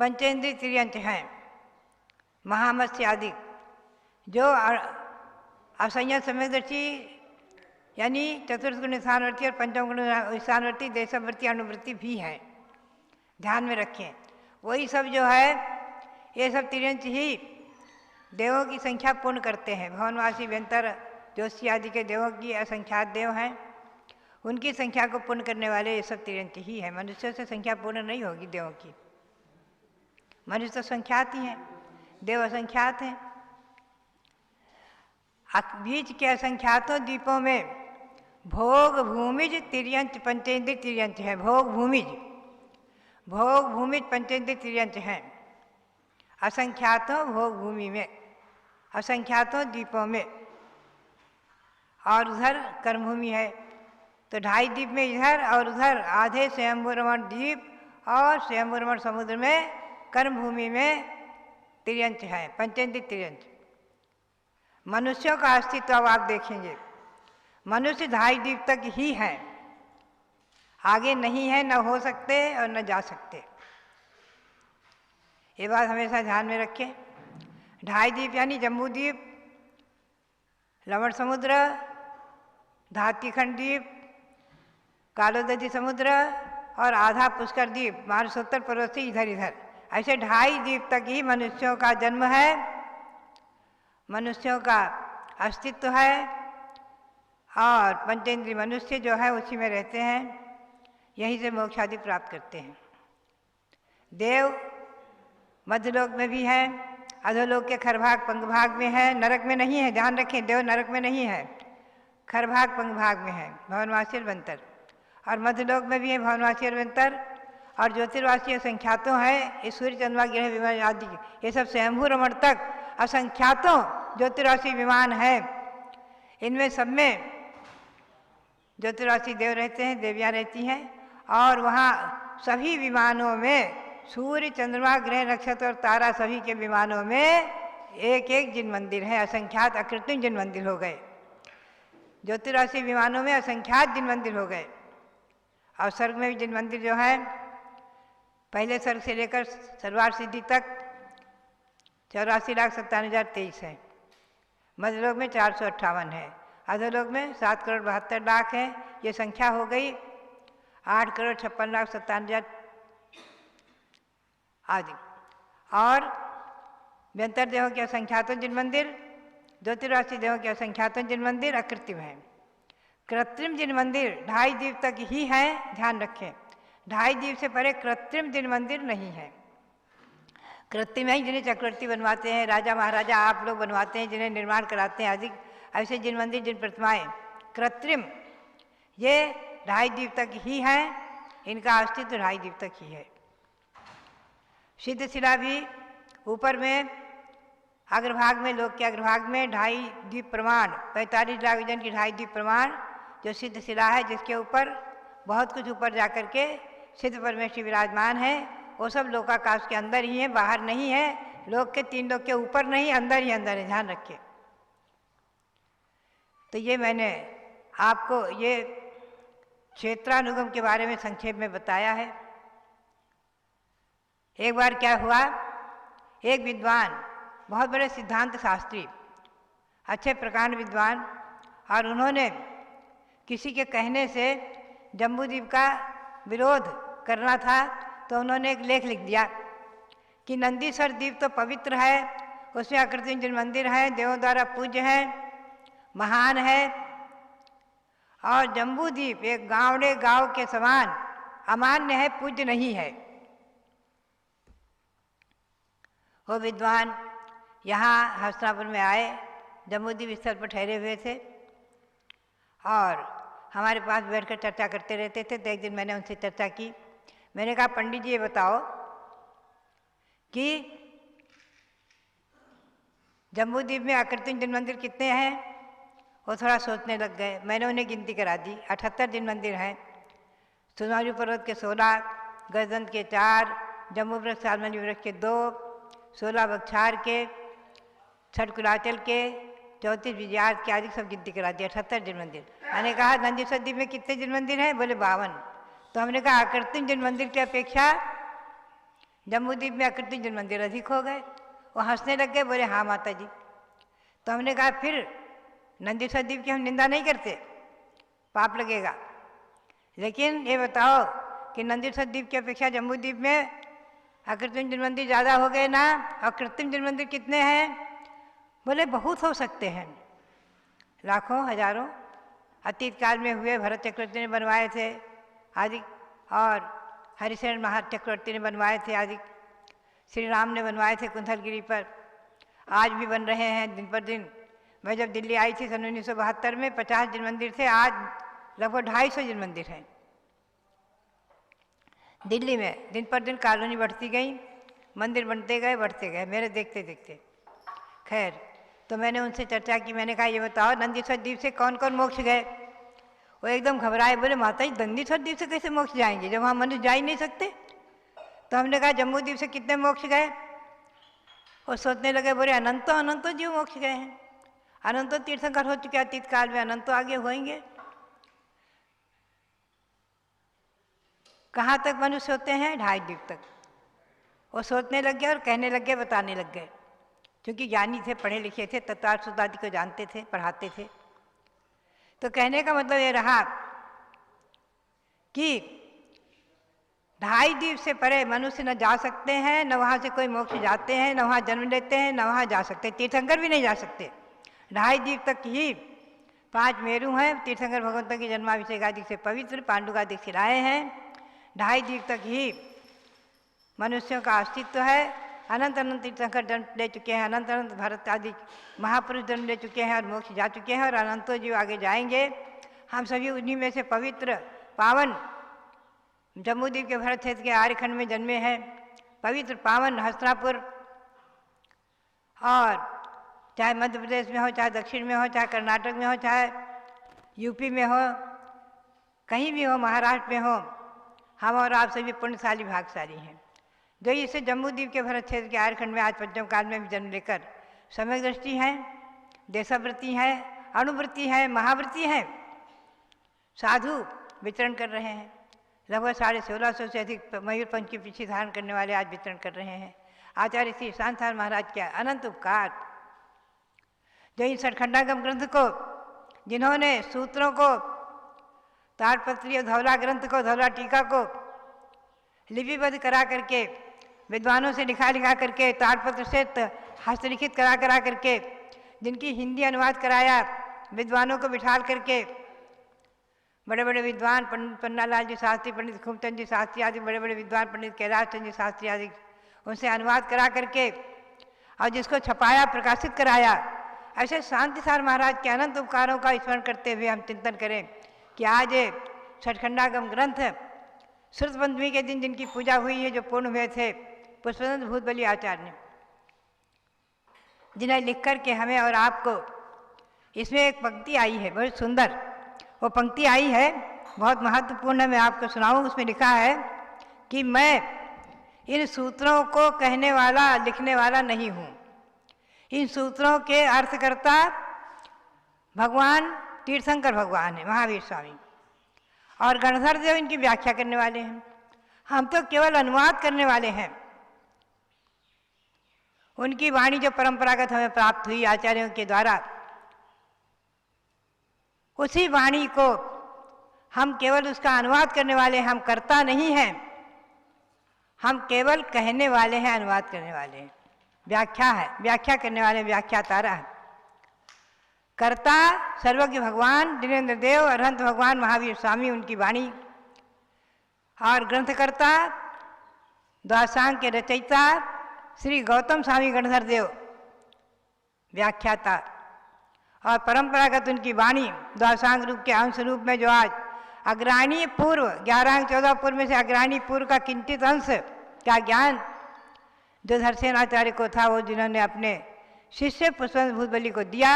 पंचेंद्रिय तिर्यंच हैं, महामत्स्य आदि, जो असंयत सम्यकदर्शी यानी चतुर्थ गुण स्थानवर्ती और पंचम गुण स्थानवर्ती देशवर्ती अनुवृत्ति भी हैं, ध्यान में रखें। वही सब जो है ये सब तिर्यंच ही देवों की संख्या पूर्ण करते हैं। भवनवासी, व्यंतर, जोशी आदि के देवों की असंख्यात देव हैं, उनकी संख्या को पूर्ण करने वाले ये सब तिर्यंच ही हैं। मनुष्यों से संख्या पूर्ण नहीं होगी देवों की, मनुष्य तो संख्यात ही हैं, देव असंख्यात हैं। बीच के असंख्यातों द्वीपों में भोग भूमिज तिर्यंच पंचेंद्रिय तिर्यंच है। भोग भूमिज पंचेंद्रिय तिर्यंच हैं, असंख्यातों भोग भूमि में, असंख्यातों द्वीपों में, और उधर कर्मभूमि है। तो 2.5 द्वीप में इधर और उधर आधे स्वयंभूरमण द्वीप और स्वयंभूरमण समुद्र में कर्मभूमि में तिर्यंच है, पंचेंद्रिय तिर्यंच। मनुष्यों का अस्तित्व अब आप देखेंगे, मनुष्य 2.5 द्वीप तक ही हैं, आगे नहीं है, न हो सकते और न जा सकते। ये बात हमेशा ध्यान में रखें। 2.5 द्वीप यानी जम्बू द्वीप, लवण समुद्र, धातीखंड द्वीप, कालोदधी समुद्र और आधा पुष्कर द्वीप, मानसोत्तर पर्वत से इधर इधर, ऐसे 2.5 द्वीप तक ही मनुष्यों का जन्म है, मनुष्यों का अस्तित्व है, और पंचेंद्रिय मनुष्य जो है उसी में रहते हैं, यहीं से मोक्ष आदि प्राप्त करते हैं। देव मध्यलोक में भी हैं, अधोलोक के खरभाग पंगभाग में है, नरक में नहीं है, ध्यान रखें, देव नरक में नहीं है, खरभाग पंगभाग में है, भवनवासी और व्यंतर। और मध्यलोक में भी है भवनवासी और व्यंतर, और ज्योतिर्वासी असंख्यातों हैं, ये सूर्य चंद्रमा ग्रह विमान आदि, ये सब स्वयंभू रमण तक असंख्यातों ज्योतिर्वासी विमान है। इनमें सब में ज्योतिर्वासी देव रहते हैं, देवियाँ रहती हैं, और वहाँ सभी विमानों में सूर्य चंद्रमा ग्रह नक्षत्र और तारा, सभी के विमानों में एक एक जिन मंदिर है, असंख्यात अकृत्रिम जिन मंदिर हो गए। ज्योतिर्वासी विमानों में असंख्यात जिन मंदिर हो गए। और स्वर्ग में भी जिन मंदिर जो है, पहले स्वर्ग से लेकर सर्वार सिद्धि तक 84,57,023 है, मध्यलोक में 458 है, अधोलोक में 7,72,00,000 है। ये संख्या हो गई 8,56,57,000 आदि। और व्यंतर देवों के असंख्यातों जिन मंदिर, ज्योतिर्वासी देवों के असंख्यातों जिन मंदिर अकृत्रिम हैं। कृत्रिम जिन मंदिर 2.5 द्वीप तक ही हैं, ध्यान रखें, 2.5 द्वीप से परे कृत्रिम जिन मंदिर नहीं है। कृत्रिम है जिन्हें चक्रवर्ती बनवाते हैं, राजा महाराजा आप लोग बनवाते हैं, जिन्हें निर्माण कराते हैं आदि, ऐसे जिन मंदिर जिन प्रतिमाएं कृत्रिम, ये 2.5 द्वीप तक ही हैं, इनका अस्तित्व 2.5 द्वीप तक ही है। सिद्ध शिला भी ऊपर में अग्रभाग में, लोक के अग्रभाग में 2.5 द्वीप प्रमाण, 45 लाख वजन की 2.5 द्वीप प्रमाण जो सिद्ध शिला है, जिसके ऊपर बहुत कुछ ऊपर जाकर के सिद्ध परमेश्वर विराजमान है, वो सब लोकाकाश के अंदर ही है, बाहर नहीं है। लोक के 3 लोक के ऊपर नहीं, अंदर ही अंदर है, ध्यान रखिए। तो ये मैंने आपको ये क्षेत्रानुगम के बारे में संक्षेप में बताया है। एक बार क्या हुआ, एक विद्वान, बहुत बड़े सिद्धांत शास्त्री, अच्छे प्रकांड विद्वान, और उन्होंने किसी के कहने से जम्बूद्वीप का विरोध करना था, तो उन्होंने एक लेख लिख दिया कि नंदीश्वर द्वीप तो पवित्र है, उसमें आकृतिम जिन मंदिर हैं, देवों द्वारा पूज्य हैं, महान है, और जम्बूद्वीप एक गाँवड़े गाँव के समान अमान्य है, पूज्य नहीं है। वो विद्वान यहाँ हस्तिनापुर में आए, जम्बूद्वीप स्थल पर ठहरे हुए थे, और हमारे पास बैठकर चर्चा करते रहते थे। तो एक दिन मैंने उनसे चर्चा की, मैंने कहा पंडित जी ये बताओ कि जम्बूद्वीप में आकृतिम जिन मंदिर कितने हैं। वो थोड़ा सोचने लग गए। मैंने उन्हें गिनती करा दी, 78 जिन मंदिर हैं। सुमारू पर्वत के 16, गजदंत के 4, जम्बू वृक्ष सालमली वृक्ष के 2, 16 बक्षार के, 6 कुलाचल के, 34 विजयार्थ के आदि सब गिनती करा दी, 78 जिन मंदिर। मैंने कहा नंदीश्वर द्वीप में कितने जल मंदिर हैं? बोले 52। तो हमने कहा अकृत्रिम जल मंदिर की अपेक्षा जम्बू द्वीप में अकृत्रिम जल मंदिर अधिक हो गए। वो हंसने लग गए, बोले हाँ माता जी। तो हमने कहा फिर नंदीश्वर द्वीप की हम निंदा नहीं करते, पाप लगेगा, लेकिन ये बताओ कि नंदीश्वर द्वीप की अपेक्षा जम्बू द्वीप में अकृत्रिम जल मंदिर ज़्यादा हो गए ना? और कृत्रिम जल मंदिर कितने हैं? बोले बहुत हो सकते हैं, लाखों हजारों। अतीत काल में हुए, भरत चक्रवर्ती ने बनवाए थे आदि, और हरिशरण चक्रवर्ती ने बनवाए थे आदि, श्री राम ने बनवाए थे कुंथलगिरी पर, आज भी बन रहे हैं दिन पर दिन। मैं जब दिल्ली आई थी सन 1972 में 50 जल मंदिर थे, आज लगभग 250 जल मंदिर हैं दिल्ली में। दिन पर दिन कॉलोनी बढ़ती गई, मंदिर बनते गए, बढ़ते गए, मेरे देखते देखते। खैर, तो मैंने उनसे चर्चा की, मैंने कहा ये बताओ नंदीश्वर द्वीप से कौन कौन मोक्ष गए? वो एकदम घबराए, बोले माता जी नंदीश्वर द्वीप से कैसे मोक्ष जाएंगे जब वहाँ मनुष्य जा ही नहीं सकते? तो हमने कहा जम्बू द्वीप से कितने मोक्ष गए? वो सोचने लगे, बोले अनंतो जीव मोक्ष गए हैं, अनंतो तीर्थंकर हो चुके अतीत काल में, अनंतो आगे होंगे। कहाँ तक मनुष्य होते हैं? 2.5 द्वीप तक। वो सोचने लग गए और कहने लग गए, बताने लग गए, क्योंकि ज्ञानी थे, पढ़े लिखे थे, तत्वार्थ आदि को जानते थे, पढ़ाते थे। तो कहने का मतलब ये रहा कि 2.5 द्वीप से परे मनुष्य न जा सकते हैं, न वहाँ से कोई मोक्ष जाते हैं, न वहाँ जन्म लेते हैं, न वहाँ जा सकते, तीर्थंकर भी नहीं जा सकते। 2.5 द्वीप तक ही 5 मेरू हैं, तीर्थंकर भगवंतों की जन्माभिषेक आदि से पवित्र, पांडुकादि खिलाए हैं। 2.5 द्वीप तक ही मनुष्यों का अस्तित्व है। अनंत अनंत तीर्थंकर जन्म ले चुके हैं, अनंत अनंत भरत आदि महापुरुष जन्म ले चुके हैं और मोक्ष जा चुके हैं, और अनंतों जीव आगे जाएंगे। हम सभी उन्हीं में से पवित्र पावन जम्बू द्वीप के भरत क्षेत्र के आर्यखंड में जन्मे हैं, पवित्र पावन हस्तिनापुर, और चाहे मध्य प्रदेश में हो, चाहे दक्षिण में हो, चाहे कर्नाटक में हो, चाहे यूपी में हो, कहीं भी हो, महाराष्ट्र में हो, हम और आप सभी पुण्यशाली भागशाली हैं जो इसे जम्बू द्वीप के भरत क्षेत्र के आर्यखंड में आज पंचम काल में भी जन्म लेकर सम्यक दृष्टि हैं, देशवृत्ति हैं, अणुवृत्ति हैं, महावृत्ति हैं, साधु विचरण कर रहे हैं। लगभग 1650 से अधिक मयूरपंख की पीछे धारण करने वाले आज विचरण कर रहे हैं। आचार्य श्री शांतार महाराज के अनंत उपकार, जो इन सठखंडागम ग्रंथ को, जिन्होंने सूत्रों को, ताड़पत्री और धौला ग्रंथ को, धौला टीका को लिपिबद्ध करा करके, विद्वानों से लिखा करके, ताड़पत्र से हस्तलिखित करा करके, जिनकी हिंदी अनुवाद कराया विद्वानों को बिठाल करके, बड़े बड़े विद्वान पंडित पन्नालाल जी शास्त्री, पंडित खूबचंद जी शास्त्री आदि बड़े बड़े विद्वान, पंडित कैलाश चंद जी शास्त्री आदि, उनसे अनुवाद करा करके और जिसको छपाया, प्रकाशित कराया, ऐसे शांतिसार महाराज के अनंत उपकारों का स्मरण करते हुए हम चिंतन करें कि आज सठखंडागम ग्रंथ श्रुत पंचमी के दिन जिनकी पूजा हुई है, जो पूर्ण हुए थे पुष्पचंद्र भूतबली आचार्य ने, जिन्हें लिख कर के हमें और आपको, इसमें एक पंक्ति आई है बहुत सुंदर, वो पंक्ति आई है बहुत महत्वपूर्ण है, मैं आपको सुनाऊं। उसमें लिखा है कि मैं इन सूत्रों को कहने वाला, लिखने वाला नहीं हूँ, इन सूत्रों के अर्थकर्ता भगवान तीर्थंकर भगवान है, महावीर स्वामी, और गणधर देव इनकी व्याख्या करने वाले हैं। हम तो केवल अनुवाद करने वाले हैं। उनकी वाणी जो परंपरागत हमें प्राप्त हुई आचार्यों के द्वारा, उसी वाणी को हम केवल उसका अनुवाद करने वाले हैं, हम कर्ता नहीं हैं, हम केवल कहने वाले हैं, अनुवाद करने वाले हैं। व्याख्या है, व्याख्या करने वाले व्याख्यातारा है। कर्ता सर्वज्ञ भगवान दिनेन्द्र देव, अरहंत भगवान महावीर स्वामी, उनकी वाणी, और ग्रंथकर्ता द्वादशांग के रचयिता श्री गौतम स्वामी गणधर देव व्याख्याता, और परंपरागत उनकी वाणी द्वादशांग रूप के अंश रूप में जो आज अग्राणी पूर्व 11 अंग 14 पूर्व में से अग्राणी पूर्व का किंचित अंश का ज्ञान जो धरसेनाचार्य को था, वो जिन्होंने अपने शिष्य पुष्पचंद्र भूतबली को दिया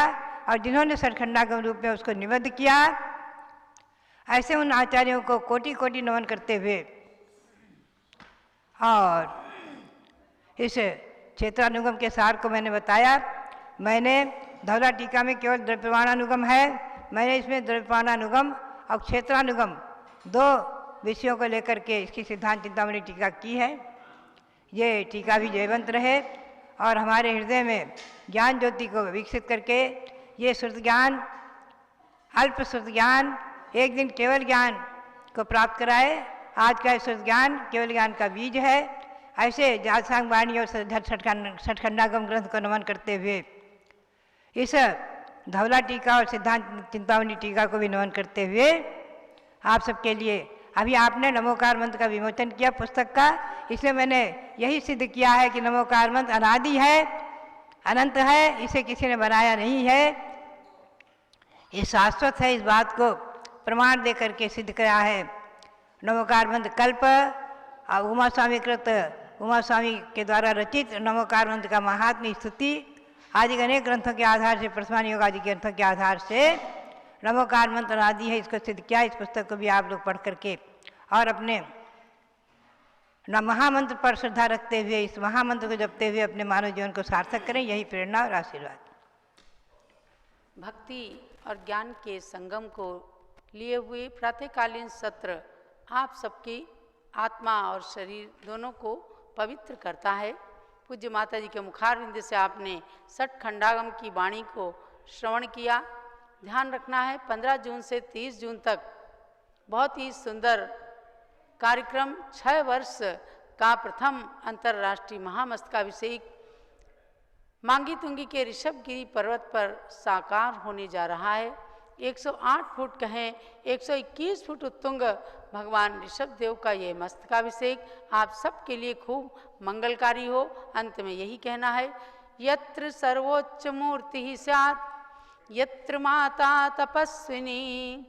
और जिन्होंने सठखंडागम रूप में उसको निबद्ध किया, ऐसे उन आचार्यों को कोटि कोटि नमन करते हुए, और इस क्षेत्रानुगम के सार को मैंने बताया। मैंने धौला टीका में केवल द्रव्यमाणानुगम है, मैंने इसमें द्रव्यपानानुगम और क्षेत्रानुगम 2 विषयों को लेकर के इसकी सिद्धांत चिंतामणि टीका की है। ये टीका भी जयवंत रहे और हमारे हृदय में ज्ञान ज्योति को विकसित करके ये श्रुत ज्ञान, अल्प श्रुत ज्ञान एक दिन केवल ज्ञान को प्राप्त कराए। आज का श्रुत ज्ञान केवल ज्ञान का बीज है। ऐसे जातसांग वाणी और सठखंडागम ग्रंथ को नमन करते हुए इस धवला टीका और सिद्धांत चिंतामणि टीका को भी नमन करते हुए आप सबके लिए अभी आपने नमोकार मंत्र का विमोचन किया पुस्तक का, इसलिए मैंने यही सिद्ध किया है कि नमोकार मंत्र अनादि है, अनंत है, इसे किसी ने बनाया नहीं है, ये शाश्वत है। इस बात को प्रमाण दे करके सिद्ध किया है। नमोकार मंत्र कल्प उमा स्वामी कृत, उमा स्वामी के द्वारा रचित नमोकार मंत्र का महात्म्य स्तुति आदि अनेक ग्रंथों के आधार से, प्रसमान योग आदि ग्रंथों के आधार से नमोकार मंत्र आदि है, इसको सिद्ध किया। इस पुस्तक को भी आप लोग पढ़ करके और अपने महामंत्र पर श्रद्धा रखते हुए इस महामंत्र को जपते हुए अपने मानव जीवन को सार्थक करें, यही प्रेरणा और आशीर्वाद। भक्ति और ज्ञान के संगम को लिए हुए प्रातःकालीन सत्र आप सबकी आत्मा और शरीर दोनों को पवित्र करता है। पूज्य माता जी के मुखारविंद से आपने सठखंडागम की वाणी को श्रवण किया। ध्यान रखना है 15 जून से 30 जून तक बहुत ही सुंदर कार्यक्रम 6 वर्ष का प्रथम अंतर्राष्ट्रीय महामस्तकाभिषेक मांगी तुंगी के ऋषभगिरी पर्वत पर साकार होने जा रहा है। 108 फुट कहें 121 फुट उत्तुंग भगवान ऋषभदेव का ये मस्तकाभिषेक आप सबके लिए खूब मंगलकारी हो। अंत में यही कहना है, यत्र सर्वोच्च मूर्ति ही स्यात् यत्र माता तपस्विनी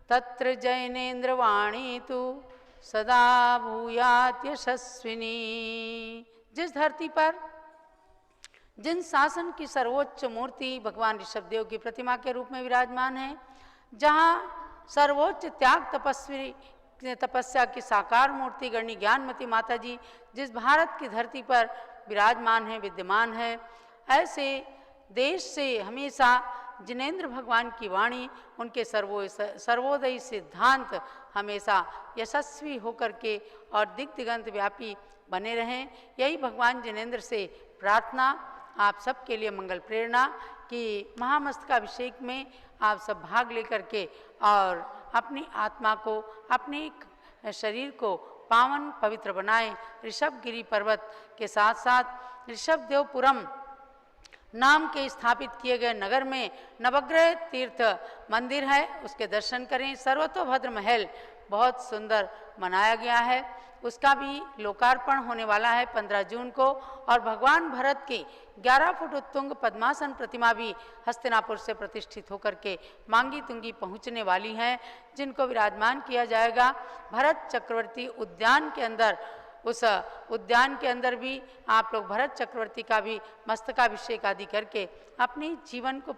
तत्र जैनेन्द्र वाणी तु सदा भूयात् यशस्विनी। जिस धरती पर जिन शासन की सर्वोच्च मूर्ति भगवान ऋषभदेव की प्रतिमा के रूप में विराजमान है, जहाँ सर्वोच्च त्याग तपस्या की साकार मूर्ति गणनी ज्ञानमती माता जी जिस भारत की धरती पर विराजमान है, विद्यमान है, ऐसे देश से हमेशा जिनेन्द्र भगवान की वाणी, उनके सर्वोदयी सिद्धांत हमेशा यशस्वी होकर के और दिग्दिगंत व्यापी बने रहें। यही भगवान जिनेन्द्र से प्रार्थना आप सबके लिए मंगल प्रेरणा कि महामस्तकाभिषेक में आप सब भाग लेकर के और अपनी आत्मा को, अपने शरीर को पावन पवित्र बनाएं। ऋषभगिरी पर्वत के साथ साथ ऋषभदेवपुरम नाम के स्थापित किए गए नगर में नवग्रह तीर्थ मंदिर है, उसके दर्शन करें। सर्वतोभद्र महल बहुत सुंदर बनाया गया है, उसका भी लोकार्पण होने वाला है 15 जून को। और भगवान भरत की 11 फुट उत्तुंग पद्मासन प्रतिमा भी हस्तिनापुर से प्रतिष्ठित होकर के मांगी तुंगी पहुंचने वाली हैं, जिनको विराजमान किया जाएगा भरत चक्रवर्ती उद्यान के अंदर। उस उद्यान के अंदर भी आप लोग भरत चक्रवर्ती का भी मस्तकाभिषेक आदि करके अपने जीवन को